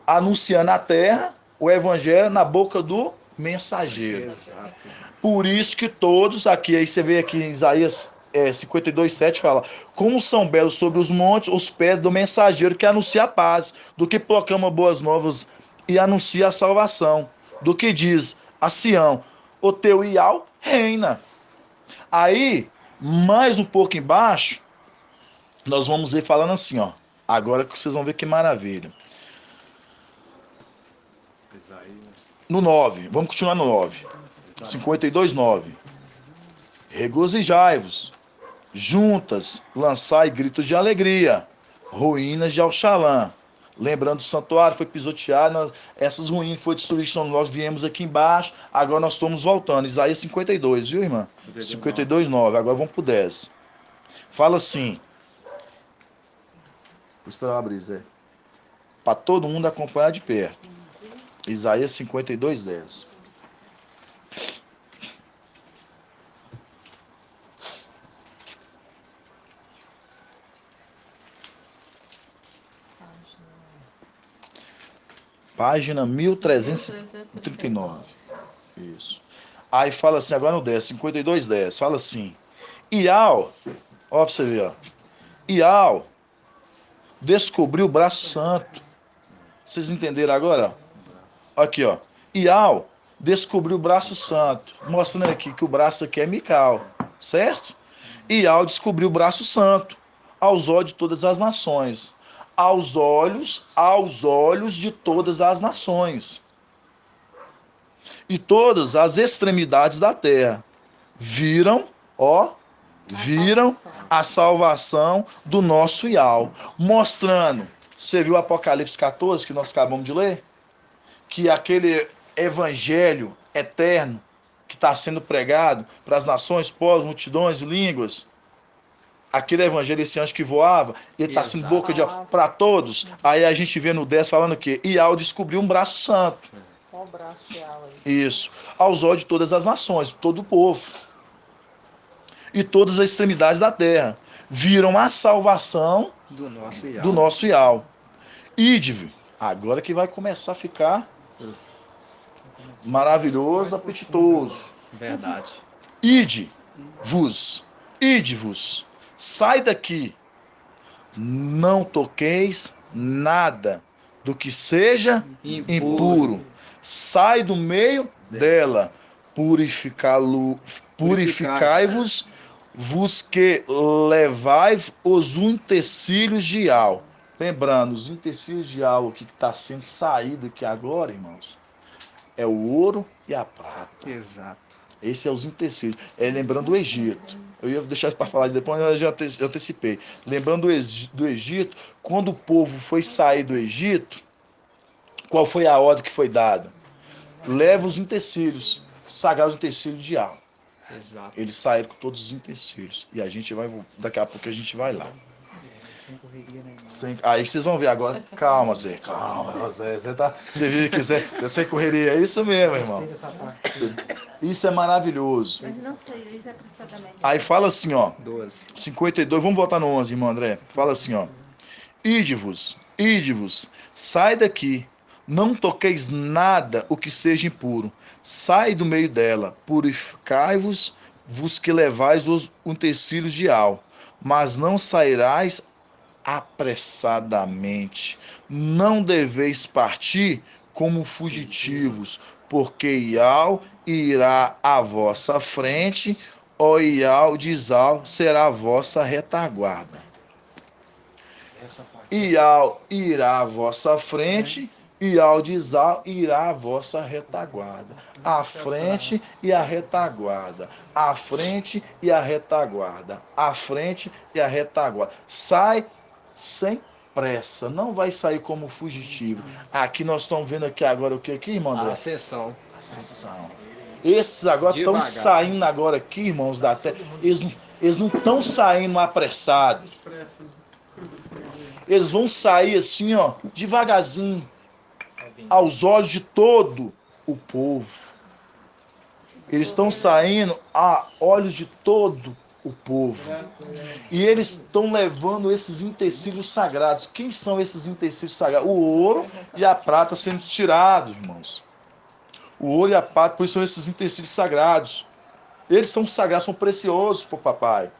anunciando a terra o evangelho na boca do mensageiro. Exato. Por isso que todos aqui, aí você vê aqui em Isaías 52:7 fala: como são belos sobre os montes os pés do mensageiro que anuncia a paz, do que proclama boas novas e anuncia a salvação, do que diz a Sião, o teu Iau reina. Aí, mais um pouco embaixo, nós vamos ver falando assim, ó. Agora que vocês vão ver que maravilha. No 9, vamos continuar no 9. 52:9. Regozijai-vos, juntas, lançai gritos de alegria, ruínas de Alxalã. Lembrando, o santuário foi pisoteado, essas ruínas que foi destruídas, nós viemos aqui embaixo, agora nós estamos voltando. Isaías 52, viu, irmã? 52:9. Agora vamos pro 10. Fala assim. Vou esperar eu abrir, Zé. Para todo mundo acompanhar de perto. Isaías 52:10. Página 1339. Isso. Aí fala assim, agora no 10, 52:10. Fala assim. Iau, ó pra você ver, ó. Iau descobriu o braço santo. Vocês entenderam agora? Aqui, ó. Iau descobriu o braço santo. Mostrando aqui que o braço aqui é Mical, certo? Iau descobriu o braço santo aos olhos de todas as nações. Aos olhos de todas as nações. E todas as extremidades da terra viram a salvação do nosso Iau. Mostrando, você viu o Apocalipse 14 que nós acabamos de ler? Que aquele evangelho eterno que está sendo pregado para as nações, povos, multidões, línguas, aquele evangelho, esse anjo que voava, ele está sendo boca de para todos. Aí a gente vê no 10 falando que Iau descobriu um braço santo. Qual o braço de Iau aí? Isso. Aos olhos de todas as nações, todo o povo. E todas as extremidades da terra viram a salvação do nosso Iau. Ídive, agora que vai começar a ficar maravilhoso, apetitoso. Verdade. Ide-vos, sai daqui, não toqueis nada do que seja impuro. Sai do meio dela, purificai-vos, vos que levai os utensílios de Iau. Lembrando, os utensílios de Iau aqui que está sendo saído aqui agora, irmãos, é o ouro e a prata. Exato. Esse é os utensílios. Lembrando do Egito. Eu ia deixar para falar depois, mas eu já antecipei. Lembrando do Egito, quando o povo foi sair do Egito, qual foi a ordem que foi dada? Leva os utensílios, sagrados utensílios de Iau. Exato. Eles saíram com todos os utensílios. E a gente vai, daqui a pouco a gente vai lá. Aí vocês vão ver agora. Calma, Zé. Calma, Zé. Você viu que Zé sem correria. É isso mesmo, irmão. Isso é maravilhoso. Mas não sei apressadamente. Aí fala assim, ó. 12. 52. Vamos voltar no 11, irmão André. Fala assim, ó. Ide-vos, sai daqui. Não toqueis nada o que seja impuro. Sai do meio dela. Purificai-vos, vos que levais os utensílios de Iau. Mas não sairás apressadamente. Não deveis partir como fugitivos, porque Iau irá à vossa frente, o Iau de Izal será a vossa retaguarda. Iau irá à vossa frente, Iau de Izal irá à vossa retaguarda. À frente e a retaguarda. À frente e a retaguarda. À frente e a retaguarda. Sai sem pressa, não vai sair como fugitivo. Aqui nós estamos vendo aqui agora o que aqui, irmão André? A ascensão. Ascensão. Esses agora estão Devagar. saindo agora aqui, irmãos, da terra. Eles não estão saindo apressados. Eles vão sair assim, ó, devagarzinho, aos olhos de todo o povo. Eles estão saindo a olhos de todo o povo. E eles estão levando esses utensílios sagrados. Quem são esses utensílios sagrados? O ouro e a prata sendo tirados, irmãos. O ouro e a prata, por isso são esses utensílios sagrados. Eles são sagrados, são preciosos para o papai.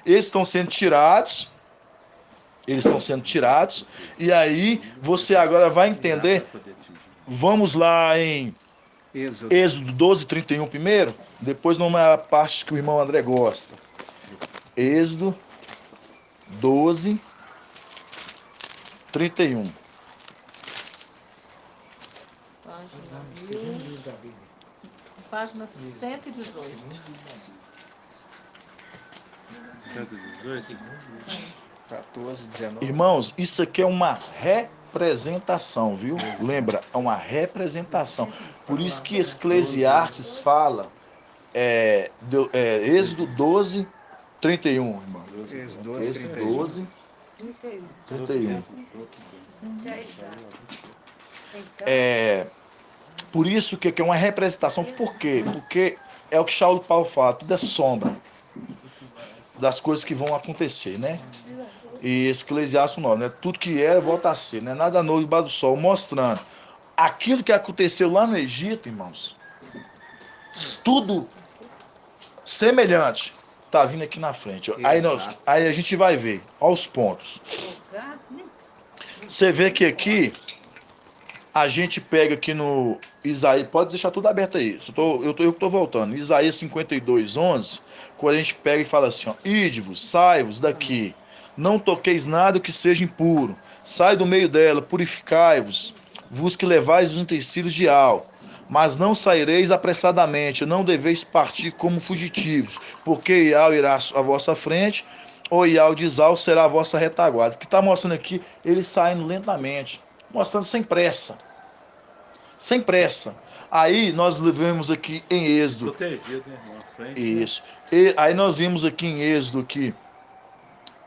Eles estão sendo tirados. Eles estão sendo tirados. E aí você agora vai entender. Vamos lá em Êxodo 12, 31 primeiro. Depois numa parte que o irmão André gosta. Êxodo 12, 31. Página Segundo livro da Bíblia. página 118. 118? 14, 19. Irmãos, isso aqui é uma representação, viu? Lembra? É uma representação. Por isso que Eclesiastes fala, Êxodo 12, 31, irmão. Êxodo 12, Êxodo 31. 12, 31. Por isso que é uma representação. Por quê? Porque é o que Paulo fala, tudo é sombra das coisas que vão acontecer, né? E esse Eclesiastes não, né? Tudo que era volta a ser, né? Nada novo debaixo do sol, mostrando aquilo que aconteceu lá no Egito, irmãos. Tudo semelhante tá vindo aqui na frente. Ó. Aí a gente vai ver aos pontos. Você vê que aqui a gente pega aqui no Isaías, pode deixar tudo aberto aí. Eu que tô voltando. Isaías 52, 11, quando a gente pega e fala assim, ó, ide-vos, sai-vos daqui, não toqueis nada que seja impuro, sai do meio dela, purificai-vos, vos que levais os utensílios de Al, mas não saireis apressadamente, não deveis partir como fugitivos, porque Ial irá à vossa frente, ou Ial de Zal será a vossa retaguarda. O que está mostrando aqui, eles saindo lentamente, mostrando sem pressa. Sem pressa. Aí nós vemos aqui em Êxodo. Protegido, né, irmão? À frente. Isso. E aí nós vimos aqui em Êxodo aqui,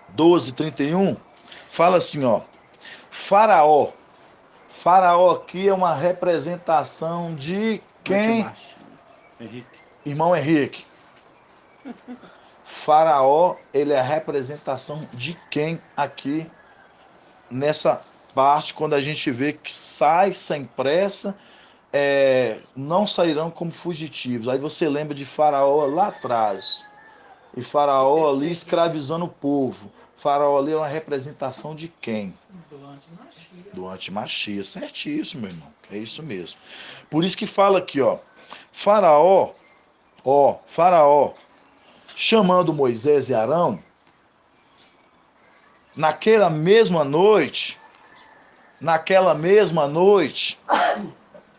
12, 31, fala assim, ó. Faraó. Faraó aqui é uma representação de quem? Henrique. Irmão Henrique. Faraó, ele é a representação de quem aqui nessa parte, quando a gente vê que sai sem pressa, não sairão como fugitivos. Aí você lembra de Faraó lá atrás. E Faraó ali escravizando o povo. Faraó ali é uma representação de quem? Do antimachia. Certíssimo, meu irmão. É isso mesmo. Por isso que fala aqui, ó. Faraó, chamando Moisés e Arão, naquela mesma noite,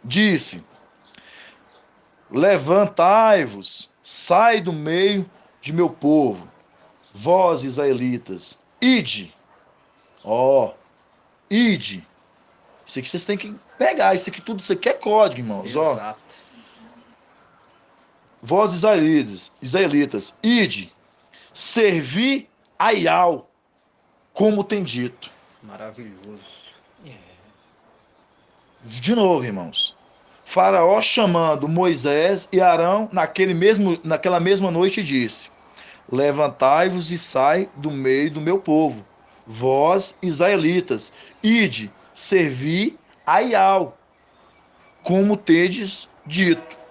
disse: levantai-vos, sai do meio de meu povo, vós israelitas, ide, ide. Isso aqui vocês têm que pegar, isso aqui tudo, isso aqui é código, irmãos, ó. Exato. Vós israelitas, ide, servi a Ial, como tem dito. Maravilhoso. De novo, irmãos. Faraó chamando Moisés e Arão naquela mesma noite disse: levantai-vos e sai do meio do meu povo, vós israelitas, ide, servi a Ial, como tendes dito.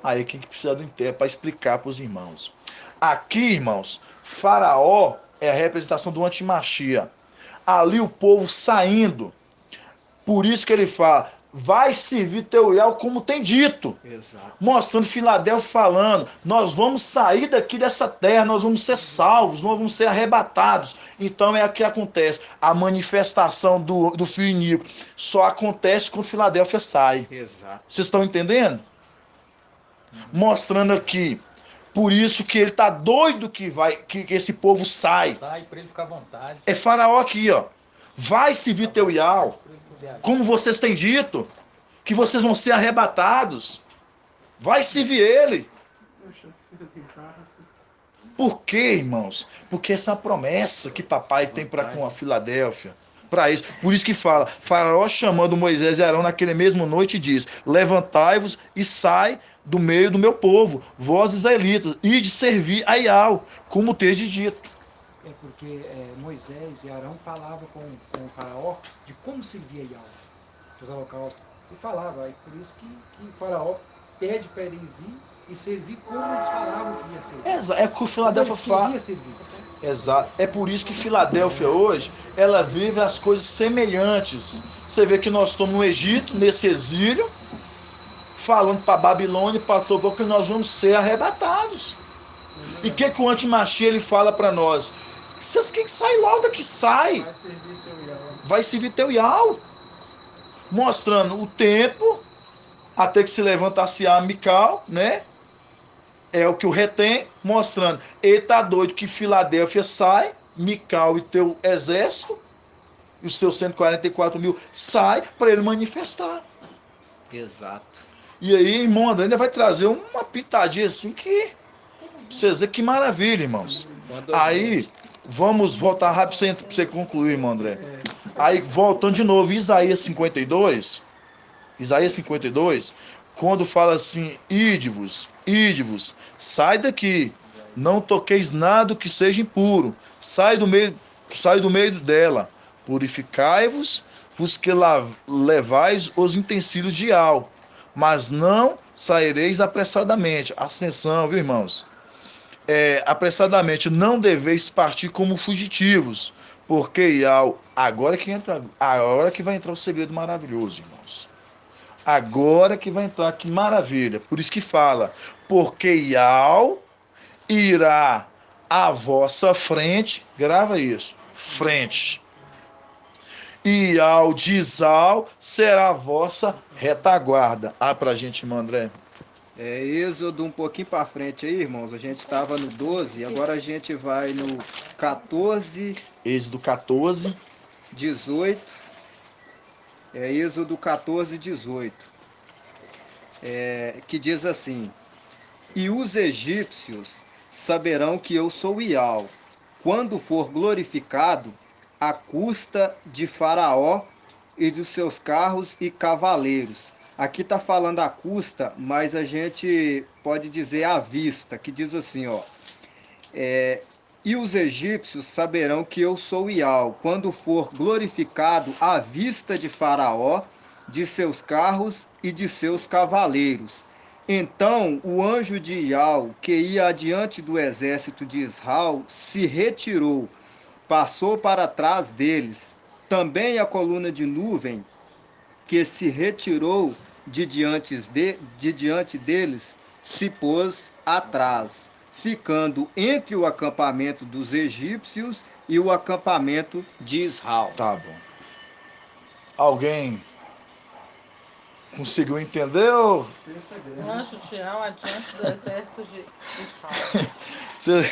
Aí quem precisa do intérprete para explicar para os irmãos. Aqui, irmãos, Faraó é a representação do antimachia. Ali o povo saindo. Por isso que ele fala: vai servir teu Ial como tem dito. Exato. Mostrando Filadélfia falando: nós vamos sair daqui dessa terra, nós vamos ser salvos, nós vamos ser arrebatados. Então é o que acontece. A manifestação do filho iníquo só acontece quando Filadélfia sai. Exato. Vocês estão entendendo? Mostrando aqui. Por isso que ele tá doido que esse povo sai. Sai pra ele ficar à vontade. É Faraó aqui, ó. Vai servir teu Ial, como vocês têm dito, que vocês vão ser arrebatados. Vai servir ele. Por quê, irmãos? Porque essa é uma promessa que papai tem para com a Filadélfia. Para isso. Por isso que fala, Faraó chamando Moisés e Arão naquele mesmo noite diz, levantai-vos e sai do meio do meu povo, vós israelitas, e de servir a Iau, como tendes dito. É porque Moisés e Arão falavam com o faraó de como servia Yahweh, dos holocaustos. E falava, e por isso que o faraó pede para eles ir e servir como eles falavam que ia servir. É o que o Filadélfia Como eles fala. queriam servir. Exato. É por isso que Filadélfia hoje, ela vive as coisas semelhantes. Você vê que nós estamos no Egito, nesse exílio, falando para Babilônia e para Tobal que nós vamos ser arrebatados. E o que o Antimachia ele fala para nós? Vocês quem sai logo daqui, sai. Vai servir seu Yahweh. Vai servir teu Iau. Mostrando o tempo até que se levantasse a Mical, né? É o que o retém, mostrando. Ele tá doido que Filadélfia sai, Mical e teu exército, e os seus 144 mil, sai para ele manifestar. Exato. E aí, irmão André, ainda vai trazer uma pitadinha assim que... Vocês verem que maravilha, irmãos. Aí, vamos voltar rápido para você concluir, irmão André. Aí, voltando de novo, Isaías 52, quando fala assim, ide-vos, sai daqui, não toqueis nada que seja impuro, sai do meio dela, purificai-vos, vos que levais os utensílios de Al, mas não saireis apressadamente. Atenção, viu, irmãos? Apressadamente, não deveis partir como fugitivos, porque agora que vai entrar o segredo maravilhoso, irmãos. Agora que vai entrar, que maravilha. Por isso que fala, porque Iau irá à vossa frente, grava isso, frente. E ao Dizal será a vossa retaguarda. Pra gente, irmão André. Êxodo um pouquinho para frente aí, irmãos. A gente estava no 12, agora a gente vai no 14. Êxodo 14. 18. Êxodo 14, 18. Que diz assim: E os egípcios saberão que eu sou Iau, quando for glorificado à custa de Faraó e dos seus carros e cavaleiros. Aqui está falando à custa, mas a gente pode dizer à vista, que diz assim, ó. E os egípcios saberão que eu sou Iau, quando for glorificado à vista de Faraó, de seus carros e de seus cavaleiros. Então o anjo de Iau, que ia adiante do exército de Israel, se retirou, passou para trás deles. Também a coluna de nuvem, que se retirou de diante deles, se pôs atrás, ficando entre o acampamento dos egípcios e o acampamento de Israel. Tá bom. Alguém conseguiu entender? Ou... O anjo de Iau adiante do exército de Israel. Você...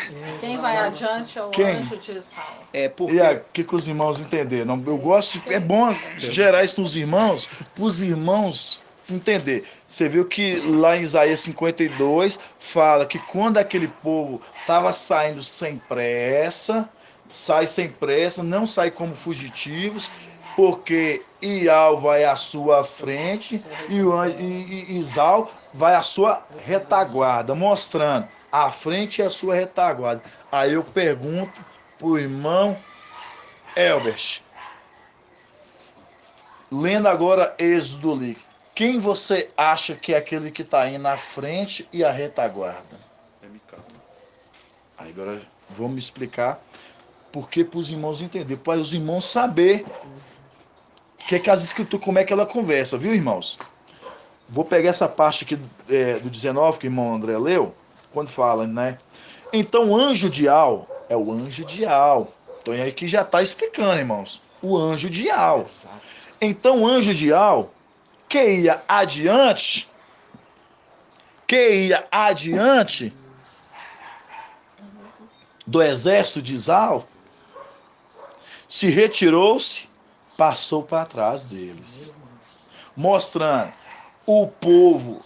Quem vai adiante é o Quem? anjo de Israel. Porque... E aqui que os irmãos entenderam. Eu gosto, é bom gerar isso nos irmãos, para os irmãos entender. Você viu que lá em Isaías 52 fala que quando aquele povo estava saindo sem pressa, sai sem pressa, não sai como fugitivos, porque Iau vai à sua frente e Isau vai à sua retaguarda, mostrando a frente e a sua retaguarda. Aí eu pergunto pro irmão Elbert, lendo agora Êxodo ali, quem você acha que é aquele que está aí na frente e a retaguarda? É Mical. Aí agora vamos explicar porque para os irmãos entenderem, para os irmãos saber que as escrituras, como é que ela conversa, viu, irmãos? Vou pegar essa parte aqui do 19 que o irmão André leu, quando fala, né? Então o anjo de Iau é o anjo de Iau. Então aí que já está explicando, irmãos. O anjo de Iau. Então o anjo de Iau, que ia adiante do exército de Isau, se retirou-se, passou para trás deles, mostrando o povo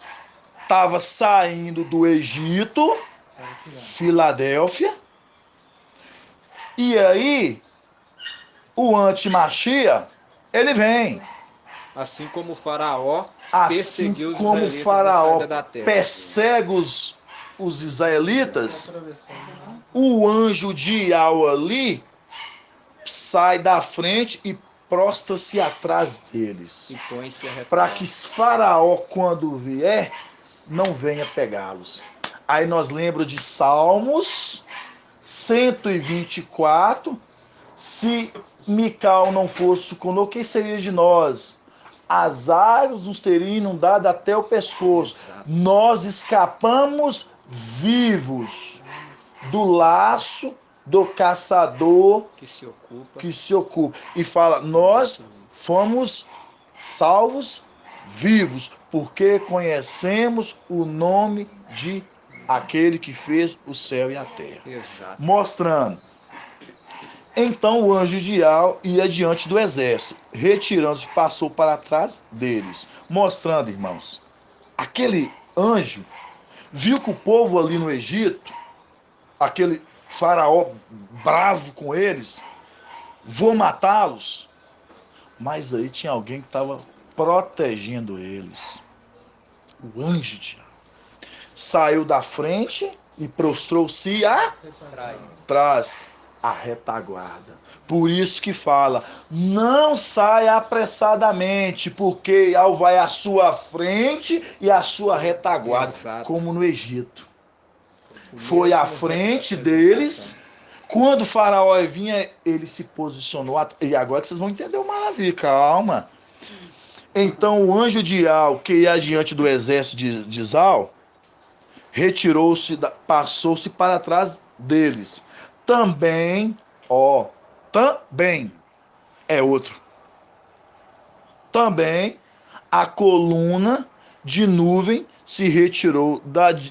estava saindo do Egito, Filadélfia, e aí o antimachia, ele vem. Assim como o faraó Assim perseguiu os como o israelitas na faraó saída da terra. persegue os israelitas, Atravessando. o anjo de Iau ali sai da frente e prostra-se atrás deles, E põe-se a para retaguarda. que faraó, quando vier, não venha pegá-los. Aí nós lembramos de Salmos 124, se Mical não fosse conosco, quem seria de nós? As águas nos teriam inundado até o pescoço. Exato. Nós escapamos vivos do laço do caçador Que se ocupa. que se ocupa. E fala, nós fomos salvos vivos, porque conhecemos o nome de aquele que fez o céu e a terra. Exato. Mostrando. Então o anjo de Iau ia diante do exército, retirando-se, passou para trás deles. Mostrando, irmãos, aquele anjo viu que o povo ali no Egito, aquele faraó bravo com eles, vou matá-los. Mas aí tinha alguém que estava protegendo eles. O anjo de Iau saiu da frente e prostrou-se atrás, a retaguarda. Por isso que fala, não saia apressadamente, porque Iau vai à sua frente e à sua retaguarda, Exato. como no Egito. O Foi mesmo à frente deles. Quando o faraó vinha, ele se posicionou. E agora que vocês vão entender o maravilha, calma. Então o anjo de Iau, que ia diante do exército de Isau, retirou-se, passou-se para trás deles. Também, também é outro. Também a coluna de nuvem se retirou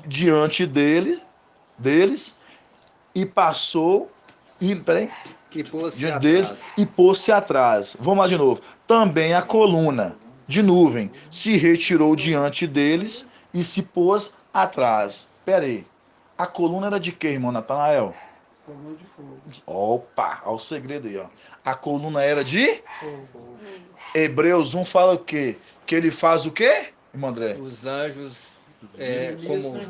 diante deles e passou E pôs-se diante deles atrás. e pôs-se atrás. Vamos lá de novo. Também a coluna de nuvem se retirou diante deles e se pôs atrás. Pera aí. A coluna era de quê, irmão Natanael? Coluna de fogo. Opa, olha o segredo aí, ó. A coluna era de Fogo. Hebreus 1 fala o quê? Que ele faz o quê, irmão André? Os anjos como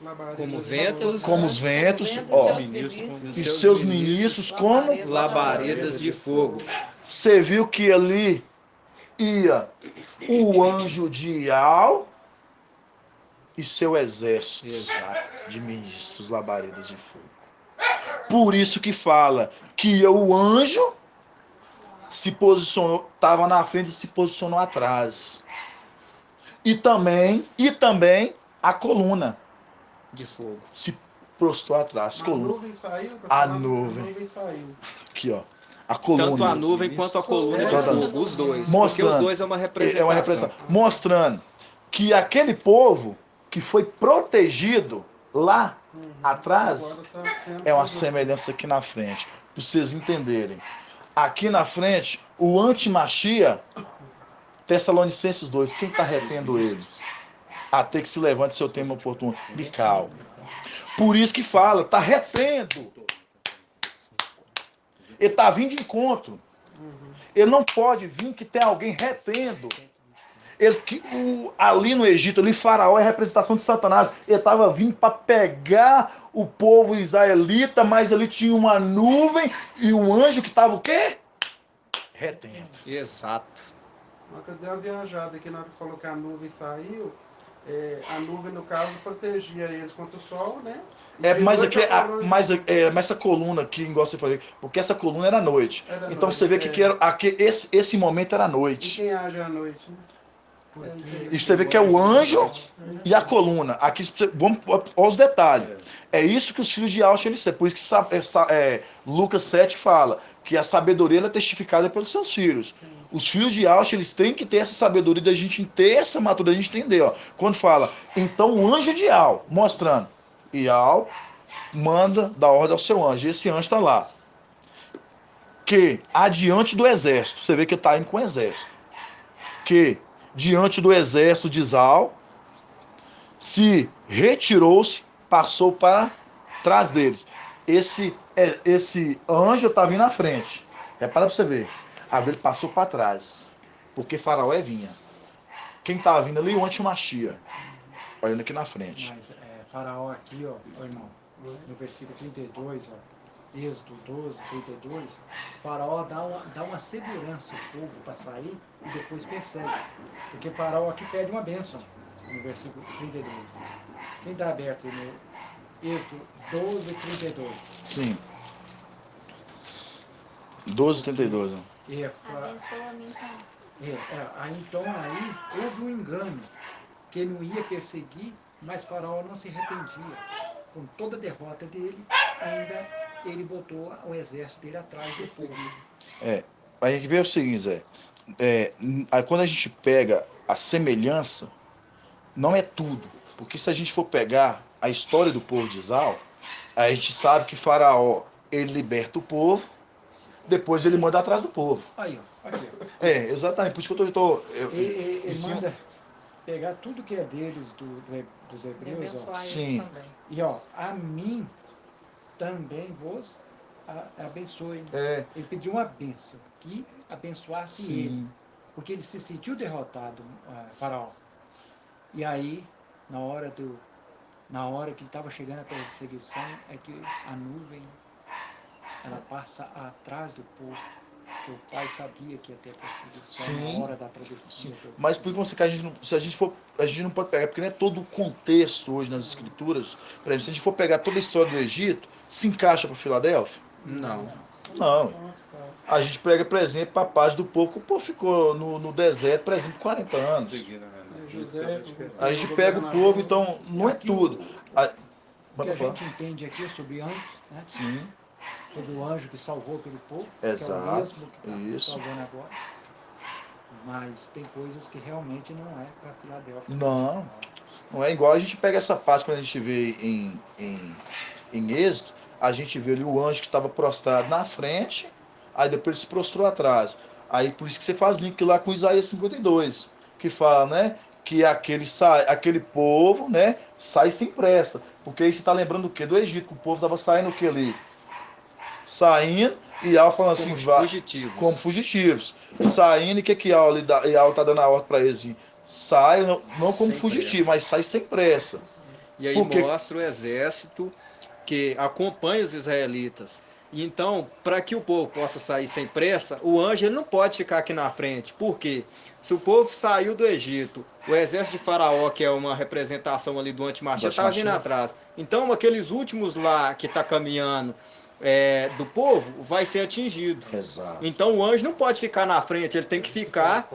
Labareda. ventos, Como os ventos, Seus ó. ministros, E seus ministros como labaredas de fogo. você viu que ali ia o anjo de Iau e seu exército Exato. de ministros, labaredas de fogo. Por isso que fala que o anjo se posicionou, estava na frente e se posicionou atrás. E também a coluna De fogo. se prostrou atrás. A Coluna. nuvem saiu, tá A falando? nuvem. A nuvem saiu. Aqui, ó. A coluna. Tanto a nuvem quanto a coluna de Toda- fogo, os dois. Mostrando. Porque os dois é uma representação. É uma representação. Mostrando que aquele povo que foi protegido lá atrás Agora tá sendo é uma protegido. semelhança aqui na frente. Para vocês entenderem. Aqui na frente, o antimachia, Tessalonicenses 2, quem está retendo ele? Até que se levante seu tempo oportuno. Mical. Por isso que fala, está retendo. Ele está vindo de encontro. Ele não pode vir que tem alguém retendo. Ali no Egito, ali Faraó é a representação de Satanás. Ele estava vindo para pegar o povo israelita, mas ali tinha uma nuvem e um anjo que estava o quê? Retendo. Exato. Eu dei uma viajada aqui na hora que falou que a nuvem saiu. A nuvem, no caso, protegia eles contra o sol, né? E de Mas noite aqui, a coluna de- mas essa coluna aqui, igual você falou, porque essa coluna era à noite. Era à Então noite, você vê que era, esse momento era à E noite. quem age à noite, né? E você vê que é o anjo e a coluna. Aqui vamos aos detalhes. É isso que os filhos de Alcha eles têm. Por isso que Lucas 7 fala que a sabedoria ela é testificada pelos seus filhos. Os filhos de Alcha eles têm que ter essa sabedoria da gente ter essa maturidade, a gente entender. Ó. Quando fala, então o anjo de Iau, mostrando, Iau manda dar ordem ao seu anjo. E esse anjo está lá. Que adiante do exército, você vê que está indo com o exército. Que diante do exército de Isau, se retirou-se, passou para trás deles. Esse anjo está vindo na frente. Repara para você ver. Agora ele passou para trás. Porque Faraó vinha. Quem estava vindo ali? O antimachia. Olhando aqui na frente. Mas Faraó aqui, ó irmão, no versículo 32, ó, Êxodo 12, 32, Faraó dá uma segurança ao povo para sair e depois persegue. Porque Faraó aqui pede uma bênção, no versículo 32. Quem está aberto aí no Êxodo 12, 32? Sim. 12:32. Abençoa a mim também. Então aí houve um engano, que ele não ia perseguir, mas Faraó não se arrependia. Com toda a derrota dele, ainda ele botou o exército dele atrás do povo. A gente vê o seguinte, Zé. Aí quando a gente pega a semelhança, não é tudo. Porque se a gente for pegar a história do povo de Israel, a gente sabe que Faraó, ele liberta o povo, depois ele manda atrás do povo. Aí, ó, aqui, ó. Exatamente. Por isso que eu tô Ele manda pegar tudo que é deles, dos E hebreus, ó. abençoar Sim. eles também. E ó, a mim também vos abençoe. Ele pediu uma bênção, que abençoasse ele. Porque ele se sentiu derrotado, Faraó. E aí, na hora que estava chegando a perseguição, é que a nuvem, ela passa atrás do povo. Porque o pai sabia que ia ter perseguição na hora da travessia. Mas por que você que a gente não, se a gente for, a gente não pode pegar, porque não é todo o contexto hoje nas escrituras. Por exemplo, se a gente for pegar toda a história do Egito, se encaixa para Filadélfia? Não. Não. A gente pega, por exemplo, a paz do povo, que o povo ficou no deserto, por exemplo, 40 anos. A gente pega o povo, então não é tudo. O que a gente entende aqui é sobre anjos, né? Sim. Sobre o anjo que salvou aquele povo, Exato. que é o mesmo que está Isso. salvando agora. Mas tem coisas que realmente não é para Filadélfia. Não é igual a gente pega essa parte quando a gente vê em Êxodo, a gente vê ali o anjo que estava prostrado na frente, aí depois ele se prostrou atrás. Aí por isso que você faz link lá com Isaías 52, que fala, né, que aquele povo, né, sai sem pressa. Porque aí você está lembrando do quê? Do Egito, que o povo estava saindo o que ali? Saindo, e Al falando assim, como fugitivos. Saindo, e o que Al está dando a ordem para eles? Assim, sai, não como fugitivo, mas sai sem pressa. E aí mostra o exército que acompanha os israelitas. E então, para que o povo possa sair sem pressa, o anjo ele não pode ficar aqui na frente. Por quê? Se o povo saiu do Egito, o exército de Faraó, que é uma representação ali do antimachia, estava vindo atrás. Então, aqueles últimos lá que está caminhando do povo, vai ser atingido. Exato. Então, o anjo não pode ficar na frente, ele tem que ficar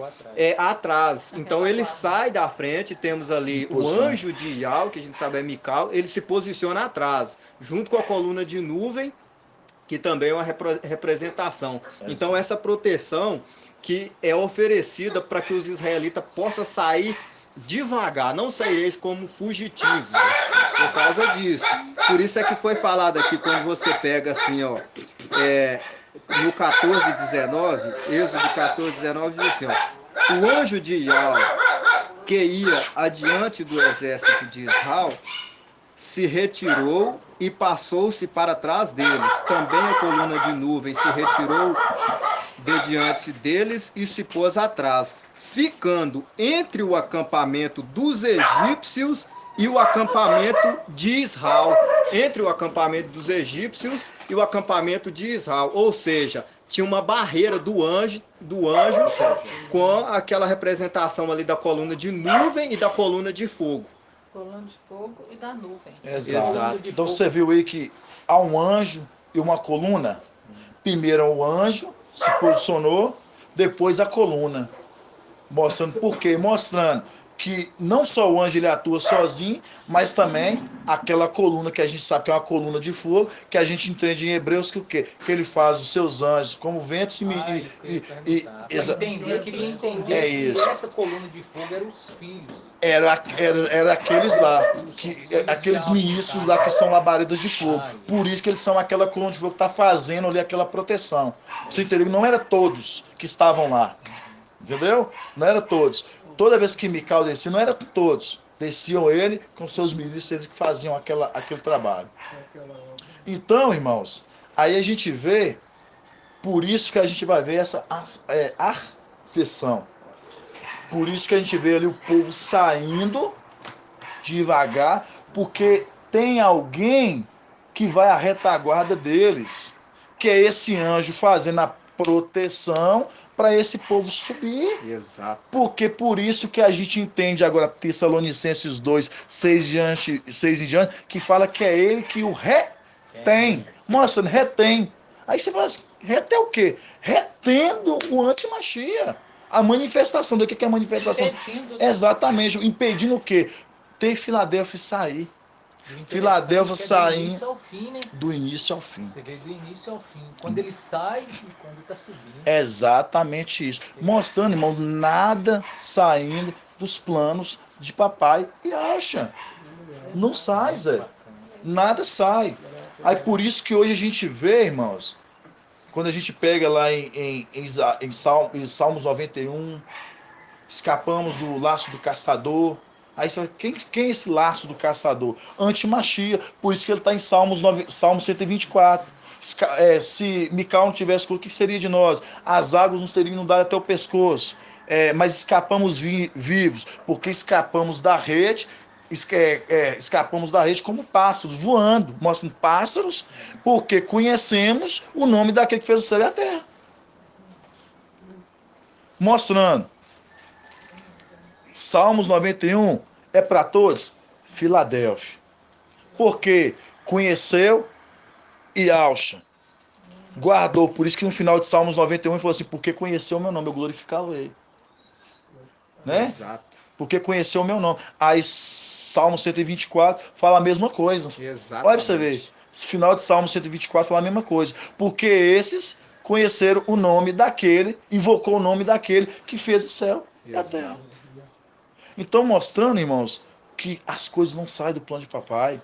atrás. Então, ele sai da frente, temos ali o anjo de Ial, que a gente sabe é Mical, ele se posiciona atrás, junto com a coluna de nuvem, que também é uma representação. Então, essa proteção que é oferecida para que os israelitas possam sair devagar, não saireis como fugitivos, por causa disso. Por isso é que foi falado aqui, quando você pega assim, ó, no 14:19, Êxodo 14:19 diz assim, ó, o anjo de Ial, que ia adiante do exército de Israel, se retirou e passou-se para trás deles. Também a coluna de nuvem se retirou de diante deles e se pôs atrás, ficando entre o acampamento dos egípcios e o acampamento de Israel. Entre o acampamento dos egípcios e o acampamento de Israel. Ou seja, tinha uma barreira do anjo com aquela representação ali da coluna de nuvem e da coluna de fogo. Coluna de fogo e da nuvem. Exato. Então você viu aí que há um anjo e uma coluna. Primeiro o anjo se posicionou, depois a coluna. Mostrando por quê? Mostrando que não só o anjo ele atua sozinho, mas também aquela coluna que a gente sabe que é uma coluna de fogo, que a gente entende em Hebreus que o quê? Que ele faz os seus anjos como ventos Eu queria entender que essa coluna de fogo eram os filhos. Era aqueles lá, aqueles ministros lá que são labaredas de fogo. Por isso que eles são aquela coluna de fogo que está fazendo ali aquela proteção. Você entendeu? Não era todos que estavam lá. Entendeu? Não era todos. Toda vez que Mical descia, não era todos. Desciam ele com seus milícios, eles que faziam aquele trabalho. Aquela obra. Então, irmãos, aí a gente vê, por isso que a gente vai ver essa ascensão. Por isso que a gente vê ali o povo saindo devagar, porque tem alguém que vai à retaguarda deles, que é esse anjo fazendo a proteção para esse povo subir. Exato. Porque por isso que a gente entende agora Tessalonicenses 2, 6 em diante, que fala que é ele que o retém. Mostrando, retém. Aí você fala assim, retém o quê? Retendo o antimachia. A manifestação do que é a manifestação? Impedindo. Exatamente, impedindo o quê? Ter Filadélfia sair. E o interessante Filadélfia é que é saindo do início ao fim, né? do início ao fim. Você vê do início ao fim. Quando ele sai e quando tá subindo. É exatamente isso. Mostrando, irmão, nada saindo dos planos de papai e acha. Não sai, Zé. Nada sai. Aí por isso que hoje a gente vê, irmãos, quando a gente pega lá em Salmos 91, escapamos do laço do caçador. Aí você fala, quem é esse laço do caçador? Antimachia. Por isso que ele está em Salmo 124. Se Mical não tivesse o que seria de nós? As águas nos teriam inundado até o pescoço. Mas escapamos vivos, porque escapamos da rede, escapamos da rede como pássaros, voando, mostrando pássaros, porque conhecemos o nome daquele que fez o céu e a terra. Mostrando. Salmos 91 é para todos? Filadélfia. Porque conheceu e acha. Guardou. Por isso que no final de Salmos 91 ele falou assim, porque conheceu o meu nome, eu glorificá-lo-ei. Né? Exato. Porque conheceu o meu nome. Aí Salmo 124 fala a mesma coisa. Exatamente. Olha pra você ver. Final de Salmo 124 fala a mesma coisa. Porque esses conheceram o nome daquele, invocou o nome daquele que fez o céu e a terra. Exato. Então, mostrando, irmãos, que as coisas não saem do plano de papai.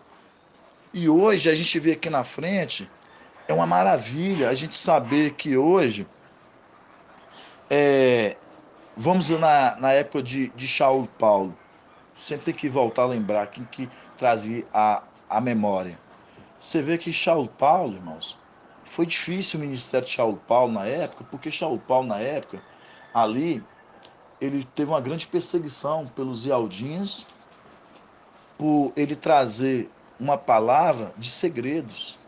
E hoje a gente vê aqui na frente, é uma maravilha a gente saber que hoje, vamos na época de Shaul Paulo, sempre tem que voltar a lembrar quem que trazia a memória. Você vê que Shaul Paulo, irmãos, foi difícil o ministério de Shaul Paulo na época, porque Shaul Paulo na época, ali, ele teve uma grande perseguição pelos Ialdins, por ele trazer uma palavra de segredos.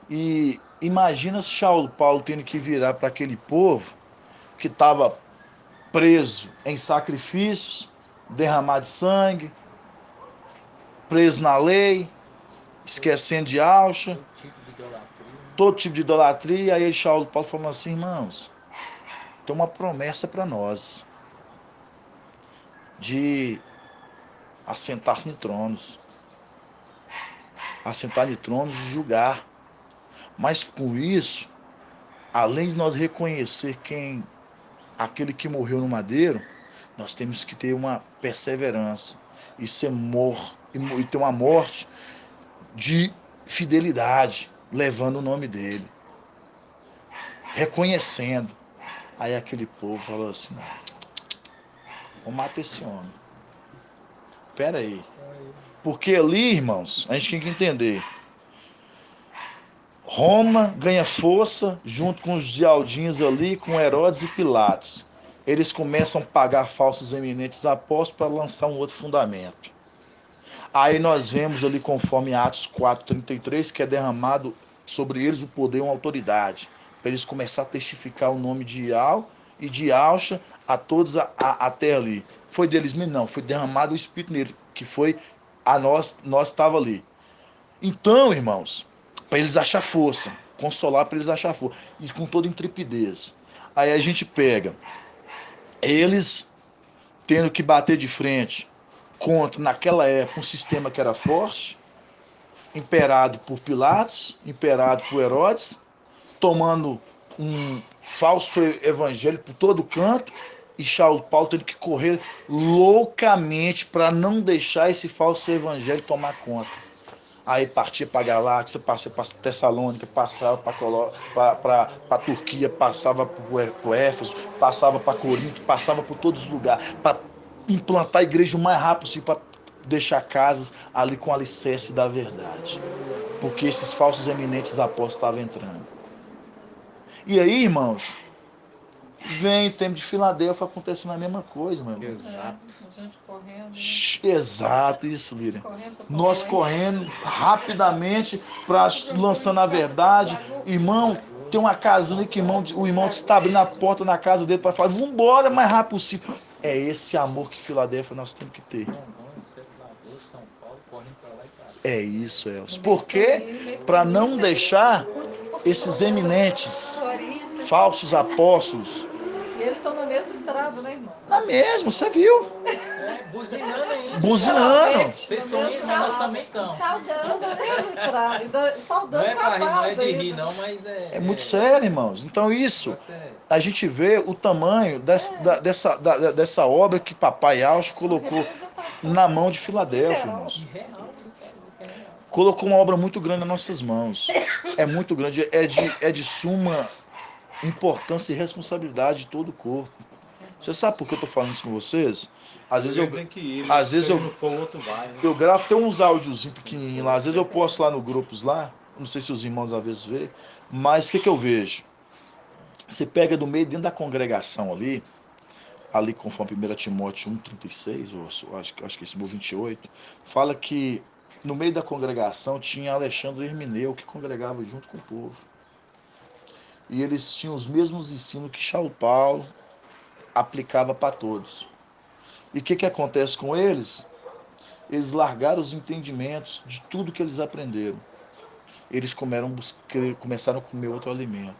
E imagina Saulo Paulo tendo que virar para aquele povo que estava preso em sacrifícios, derramar de sangue, preso na lei, esquecendo de alcha, todo tipo de idolatria. Aí Saulo Paulo falando assim, irmãos, tem uma promessa para nós de assentar em tronos, assentar em tronos e julgar. Mas com isso, além de nós reconhecer aquele que morreu no madeiro, nós temos que ter uma perseverança e e ter uma morte de fidelidade, levando o nome dele, reconhecendo. Aí aquele povo falou assim, não, vamos matar esse homem. Espera aí. Porque ali, irmãos, a gente tem que entender, Roma ganha força junto com os Gialdins ali, com Herodes e Pilatos. Eles começam a pagar falsos eminentes apóstolos para lançar um outro fundamento. Aí nós vemos ali, conforme Atos 4:33, que é derramado sobre eles o poder e uma autoridade, para eles começarem a testificar o nome de Ial e de Alcha a todos até ali. Foi deles mesmo? Não, foi derramado o Espírito nele, que foi a nós estava ali. Então, irmãos, para eles achar força, consolar para eles achar força, e com toda intrepidez. Aí a gente pega eles tendo que bater de frente contra, naquela época, um sistema que era forte, imperado por Pilatos, imperado por Herodes, tomando um falso evangelho por todo canto, e Paulo tendo que correr loucamente para não deixar esse falso evangelho tomar conta. Aí partia para a Galáxia, passava para Tessalônica, passava para Turquia, passava para Éfeso, passava para Corinto, passava por todos os lugares, para implantar a igreja o mais rápido possível, para deixar casas ali com alicerce da verdade. Porque esses falsos eminentes apóstolos estavam entrando. E aí, irmãos, vem o tempo de Filadélfia acontecendo a mesma coisa, meu irmão. Exato. A gente correndo. Exato, isso, Líria. Correndo pra Nós concluir. correndo rapidamente para lançando a verdade. Irmão, tem uma casinha que o irmão está abrindo a porta na casa dele para falar, vamos embora mais rápido possível. É esse amor que Filadélfia nós temos que ter. Rondônia, Lagoas, São Paulo, correndo pra lá e pra cá. É isso, Elcio. Por quê? Para não deixar esses eminentes, falsos apóstolos, E eles estão na mesma estrada, né, irmão? na mesma, você viu? É, buzinando ainda. Buzinando. Vocês estão indo, mas nós também estamos. Saudando. Na mesma estrada. Não Saudando é pra rir, não é capaz de rir, ainda. não, mas é... É muito sério, irmãos. Então isso, Isso é... a gente vê o tamanho dessa obra que Papai Alcho colocou na mão de Filadélfia, irmãos. Real. Colocou uma obra muito grande nas nossas mãos. É muito grande, é de suma importância e responsabilidade de todo o corpo. Você sabe por que eu estou falando isso com vocês? Às vezes Tem que ir, às vezes se eu- ele não for, o outro vai. Né? eu gravo, tem uns áudiozinhos pequenininhos lá, às vezes eu posto lá no grupos lá, não sei se os irmãos às vezes vê, mas o que eu vejo? Você pega do meio, dentro da congregação ali conforme 1 Timóteo 1,36, ou acho que esse 28, fala que no meio da congregação tinha Alexandre e Hermineu, que congregava junto com o povo. E eles tinham os mesmos ensinos que Saulo Paulo aplicava para todos. E o que acontece com eles? Eles largaram os entendimentos de tudo que eles aprenderam. Eles começaram a comer outro alimento.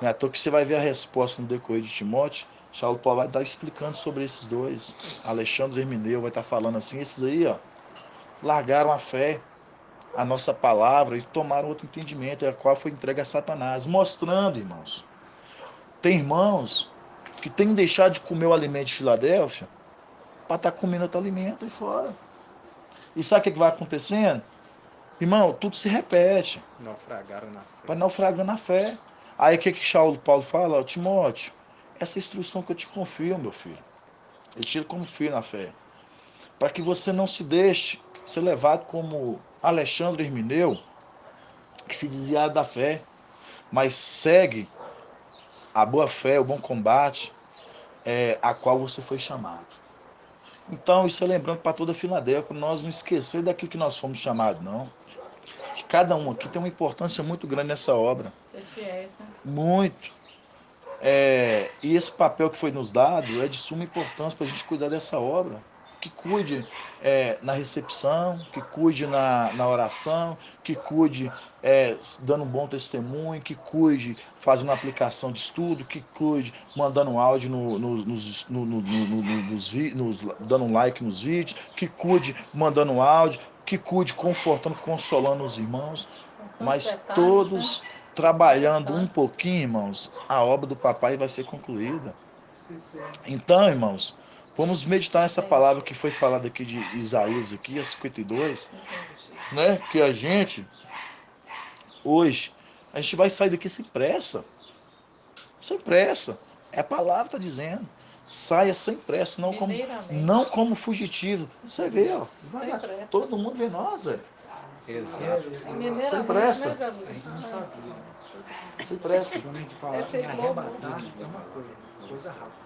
Não é à toa que você vai ver a resposta no decorrer de Timóteo. Saulo Paulo vai estar explicando sobre esses dois. Alexandre e Hermineu vai estar falando assim, esses aí, ó, largaram a fé, a nossa palavra e tomaram outro entendimento, a qual foi entregue a Satanás, mostrando, irmãos. Tem irmãos que têm deixado de comer o alimento de Filadélfia para estar comendo outro alimento aí fora. E sabe o que vai acontecendo? Irmão, tudo se repete. Naufragaram na fé. Vai naufragando na fé. Aí o que Saulo Paulo fala? Ó, Timóteo, essa instrução que eu te confio, meu filho. Eu tiro como filho na fé. Para que você não se deixe ser levado como Alexandre e Hermineu, que se desviaram da fé, mas segue a boa fé, o bom combate, a qual você foi chamado. Então, isso é lembrando para toda a Filadélfia, para nós não esquecer daquilo que nós fomos chamados, não. Que cada um aqui tem uma importância muito grande nessa obra. Ser fiéis, né? Muito. E esse papel que foi nos dado é de suma importância para a gente cuidar dessa obra. Que cuide na recepção, que cuide na oração, que cuide dando um bom testemunho, que cuide fazendo aplicação de estudo, que cuide mandando um áudio dando um like nos vídeos, que cuide mandando um áudio, que cuide confortando, consolando os irmãos, mas todos trabalhando um pouquinho, irmãos, a obra do papai vai ser concluída. Então, irmãos, vamos meditar nessa palavra que foi falada aqui de Isaías, aqui, a 52, né? Que a gente, hoje, a gente vai sair daqui sem pressa. Sem pressa. É a palavra que está dizendo. Saia sem pressa, não como fugitivo. Você vê, ó, todo mundo vê nós, velho. Exato. Sem pressa. A gente não sabia. Sem pressa. Quando a gente fala em arrebatar, é uma coisa rápida.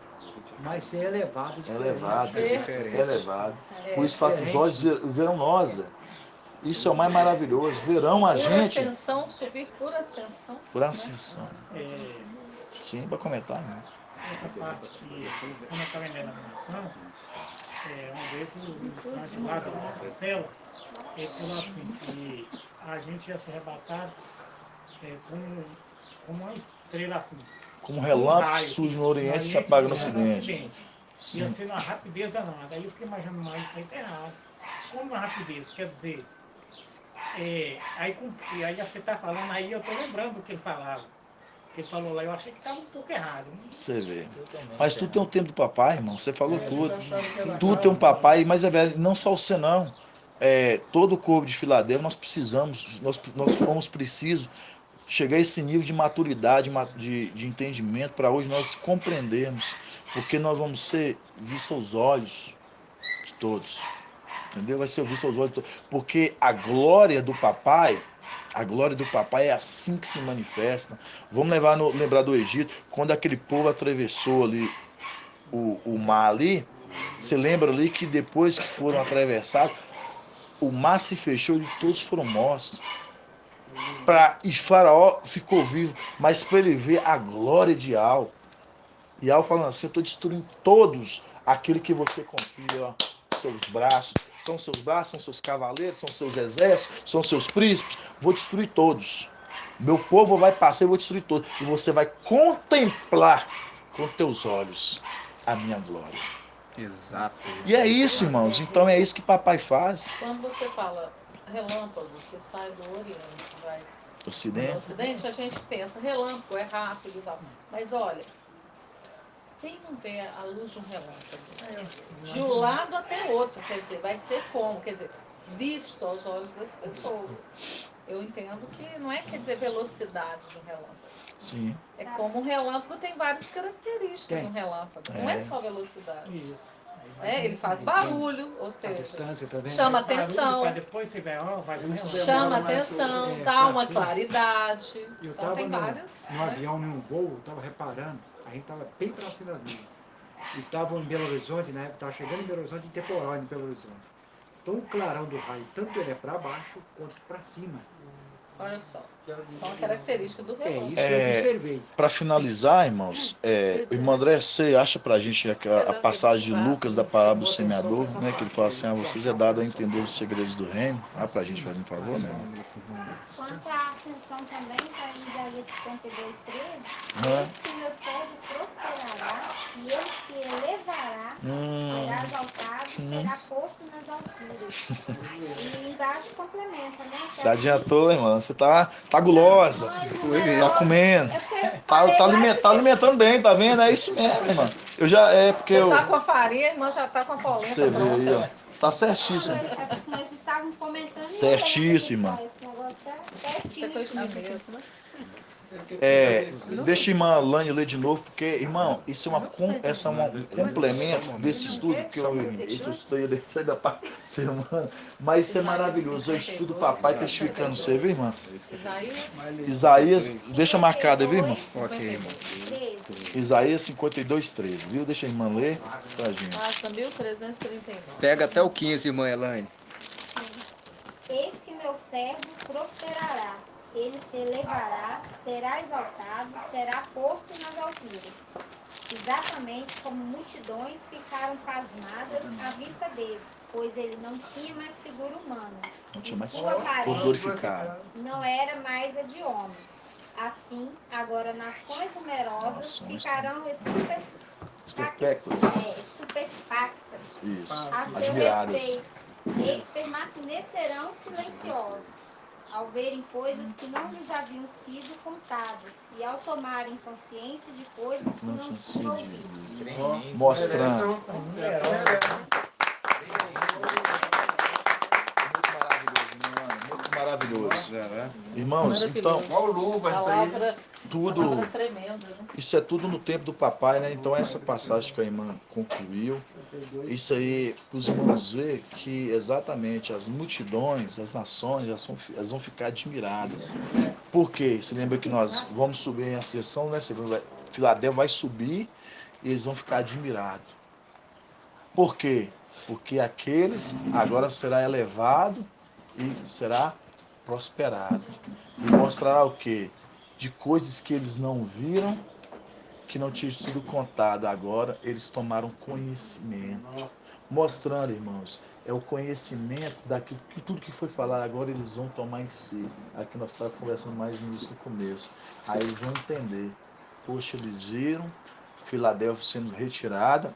Mas ser elevado é diferente. Elevado, É diferente. elevado. Por isso fala que os olhos verão nós, velho. Isso é o mais maravilhoso. Verão a Por gente ascensão, subir por ascensão. por ascensão. É, Sim, para comentar, né? essa parte que, quando eu estava lendo a missão, uma vez o ministrante lá da nossa célula, ele falou assim, que a gente ia se arrebatar como uma estrela assim. Como um relâmpago raio, que surge no isso, Oriente e se apaga no Ocidente. Ia Sim. ser uma rapidez danada. Aí eu fiquei imaginando, mas isso aí tá errado. Como uma rapidez? Quer dizer, aí você está falando, aí eu estou lembrando do que ele falava. Que ele falou lá, eu achei que estava um pouco errado. Você vê. Mas tudo tem um tempo do papai, irmão. Você falou tudo. Tudo tem um papai, mas velho, não só você não. Todo o corpo de Filadélfia, nós precisamos, nós fomos precisos chegar a esse nível de maturidade, de entendimento, para hoje nós compreendermos, porque nós vamos ser vistos aos olhos de todos. Entendeu? Vai ser visto aos olhos. Porque a glória do papai é assim que se manifesta. Vamos lembrar do Egito, quando aquele povo atravessou ali o mar ali. Você lembra ali que depois que foram atravessados, o mar se fechou e todos foram mortos. E Faraó ficou vivo, mas para ele ver a glória de Al. E Al falando assim: eu estou destruindo todos aquele que você confia, ó. Seus braços, são seus cavaleiros, são seus exércitos, são seus príncipes. Vou destruir todos. Meu povo vai passar e vou destruir todos. E você vai contemplar com teus olhos a minha glória. Exato. E é isso, irmãos. Então é isso que papai faz. Quando você fala relâmpago que sai do Oriente, vai Do no Ocidente. Ocidente, a gente pensa relâmpago, é rápido e tal. Mas olha, quem não vê a luz de um relâmpago? De um lado até outro, quer dizer, vai ser como? Quer dizer, visto aos olhos das pessoas. Eu entendo que não é, quer dizer, velocidade de um relâmpago. Sim. É como um relâmpago tem várias características, um relâmpago. Não é só velocidade. Isso. Ele faz barulho, ou A seja, distância também. chama Barulho, atenção. pra depois você vai, ó, vai ver um relâmpago. Chama Demora mais atenção, que- dá uma assim. claridade. Eu Então estava tem no várias. né? avião, num voo, estava reparando, a gente estava bem próximo das nuvens. E estava em Belo Horizonte, né? Estava chegando em Belo Horizonte, em temporal em Belo Horizonte. Então o clarão do raio, tanto ele é para baixo quanto para cima. Olha só. Então a característica do É relâmpago. isso que eu observei. Para finalizar, irmãos, irmão André, você acha pra gente a passagem de Lucas da parábola do semeador, né? Que ele fala assim: a vocês é dado a entender os segredos do reino. Pra gente fazer um favor, né? Quanto à ascensão também, está em Isaías 52:13, Ah. eis que meu servo prosperará, e ele se elevará, será exaltado, será posto nas alturas. E embaixo complementa, né? Se adiantou, irmão. Você tá gulosa. Tá comendo. Tá alimentando bem, tá vendo? É isso mesmo, irmão. É porque Você eu. tá com a farinha, a irmã já tá com a polenta Você vê aí, ó. pronta. Tá certíssimo. Nós estávamos comentando Certíssima. esse negócio tá Isso é coisa de certinho. mineiro, né? Deixa a irmã Lani ler de novo, porque, irmão, isso é um complemento desse estudo que esse estudo aí eu deixei da parte da semana, mas isso é maravilhoso. É o estudo do papai testificando você, viu, irmã? Isaías, deixa marcado aí, viu, irmã? Ok, irmão. Isaías 52:13, viu? Deixa a irmã ler pra gente. Passa 1339. Pega até o 15, irmã Elaine. Eis que meu servo prosperará, ele se elevará, será exaltado, será posto nas alturas. Exatamente como multidões ficaram pasmadas à vista dele, pois ele não tinha mais figura humana. Não tinha E mais sua aparência glorificado. não era mais a de homem. Assim, agora nações numerosas ficarão estupefactas Isso, a seu admiradas. respeito. Eles permanecerão silenciosos, ao verem coisas que não lhes haviam sido contadas, e ao tomarem consciência de coisas que não tinham ouvido. Mostrando. Muito maravilhoso. Irmãos, então, tudo, Tremenda, né? isso é tudo no tempo do papai, né? Então essa passagem que a irmã concluiu, isso aí, para os irmãos ver que exatamente as multidões, as nações, elas vão ficar admiradas. Por quê? Você lembra que nós vamos subir em ascensão, né? Filadélfia vai subir e eles vão ficar admirados. Por quê? Porque aqueles agora será elevado e será prosperado. E mostrará o quê? De coisas que eles não viram, que não tinham sido contadas, agora eles tomaram conhecimento. Mostrando, irmãos, é o conhecimento daquilo que tudo que foi falado, agora eles vão tomar em si. Aqui nós estávamos conversando mais nisso no começo. Aí eles vão entender. Poxa, eles viram Filadélfia sendo retirada,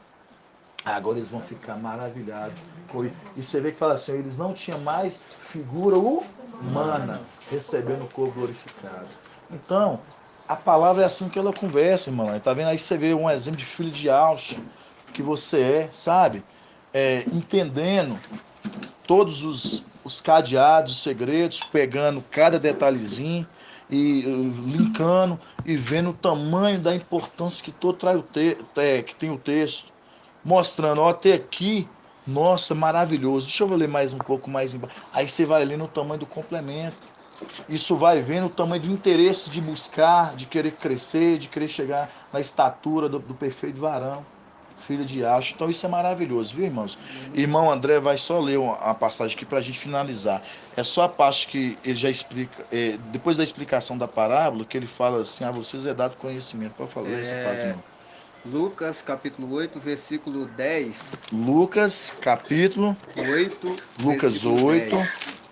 agora eles vão ficar maravilhados. E você vê que fala assim, eles não tinham mais figura humana recebendo o corpo glorificado. Então, a palavra é assim que ela conversa, irmão. Tá vendo? Aí você vê um exemplo de filho de Alcha que você é, sabe? Entendendo todos os cadeados, os segredos, pegando cada detalhezinho e linkando e vendo o tamanho da importância que todo que tem o texto, mostrando, ó, até aqui Nossa, maravilhoso. Deixa eu ler mais um pouco mais embaixo. Aí você vai lendo o tamanho do complemento. Isso vai vendo o tamanho do interesse de buscar, de querer crescer, de querer chegar na estatura do perfeito varão, filho de Acho. Então isso é maravilhoso, viu, irmãos? Irmão André vai só ler a passagem aqui para a gente finalizar. É só a parte que ele já explica, depois da explicação da parábola, que ele fala assim: a vocês é dado conhecimento. Pode falar essa parte, irmão. Lucas capítulo 8, versículo 10. Lucas, capítulo 8, Lucas versículo 8, 10.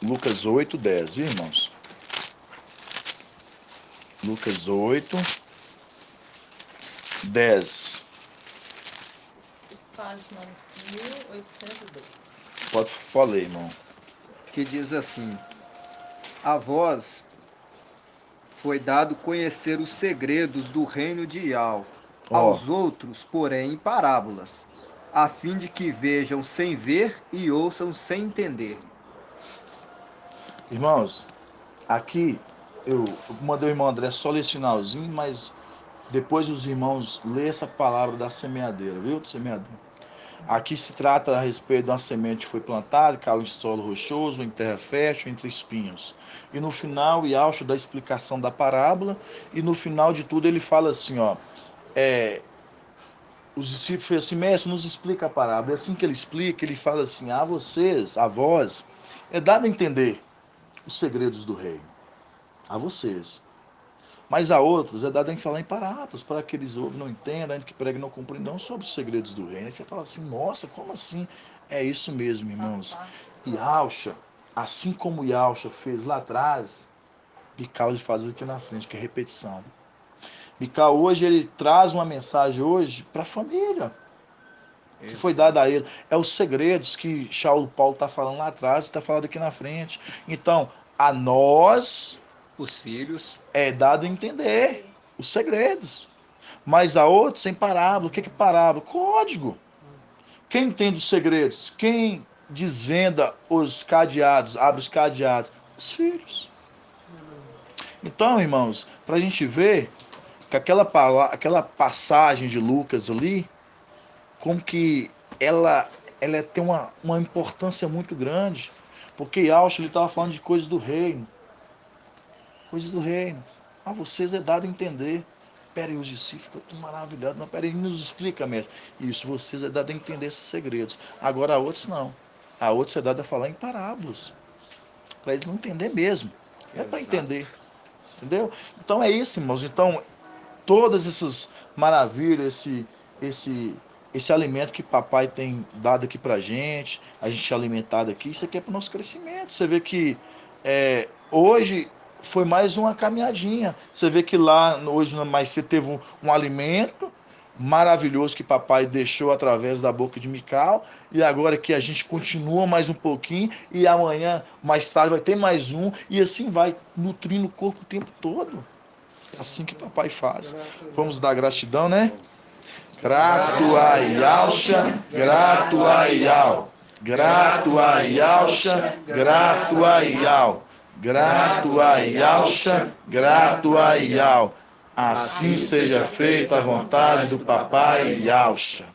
Lucas 8, 10, viu, irmãos? Lucas 8, 10. Página 1802. Pode ler, irmão. Que diz assim: a vós foi dado conhecer os segredos do reino de Ial, Ó, aos outros, porém, em parábolas, a fim de que vejam sem ver e ouçam sem entender. irmãos, aqui eu mandei o irmão André só ler esse finalzinho, mas depois os irmãos lê essa palavra da semeadeira, viu? Do semeador. Aqui se trata a respeito de uma semente que foi plantada, caiu em solo rochoso, em terra fértil, entre espinhos. E no final, Yaucho dá a explicação da parábola, e no final de tudo ele fala assim, ó, os discípulos falam assim: mestre, nos explica a parábola. É assim que ele explica, ele fala assim: a vocês, a vós, é dado a entender os segredos do reino. A vocês. Mas a outros é dado a falar em parábolas, para que eles ouvem, não entendam, ainda que preguem, não compreendam sobre os segredos do reino. Aí você fala assim: nossa, como assim? É isso mesmo, irmãos. E Yaucha, assim como Yaucha fez lá atrás, Bical faz aqui na frente, que é repetição. Bical hoje ele traz uma mensagem hoje para a família, que foi dada a ele. É os segredos que Saulo Paulo está falando lá atrás e está falando aqui na frente. Então, a nós, os filhos, é dado a entender os segredos. Mas a outros, sem parábola. O que é parábola? Código. Quem entende os segredos? Quem desvenda os cadeados, abre os cadeados? Os filhos. Então, irmãos, para a gente ver que aquela passagem de Lucas ali, como que ela tem uma importância muito grande, porque Yaucho estava falando de coisas do reino. Coisas do reino. A vocês é dado a entender. Peraí, os discípulos ficam maravilhados. Não, peraí, nos explica, mestre. Isso, vocês é dado a entender esses segredos. Agora a outros não. A outros é dado a falar em parábolas. Para eles não entender mesmo. Não é para entender. Entendeu? Então é isso, irmãos. Então, todas essas maravilhas, esse alimento que papai tem dado aqui pra gente, a gente é alimentado aqui, isso aqui é para o nosso crescimento. Você vê que hoje foi mais uma caminhadinha. Você vê que lá, hoje mais você teve um alimento maravilhoso que papai deixou através da boca de Mical, e agora que a gente continua mais um pouquinho, e amanhã, mais tarde, vai ter mais um, e assim vai nutrindo o corpo o tempo todo. É assim que papai faz. Vamos dar gratidão, né? Grato a Yaucha, grato a Iau. Grato a Yaucha, grato a Iau. Grato a Yaucha, grato a Iau. Assim seja feita a vontade do papai Yaucha.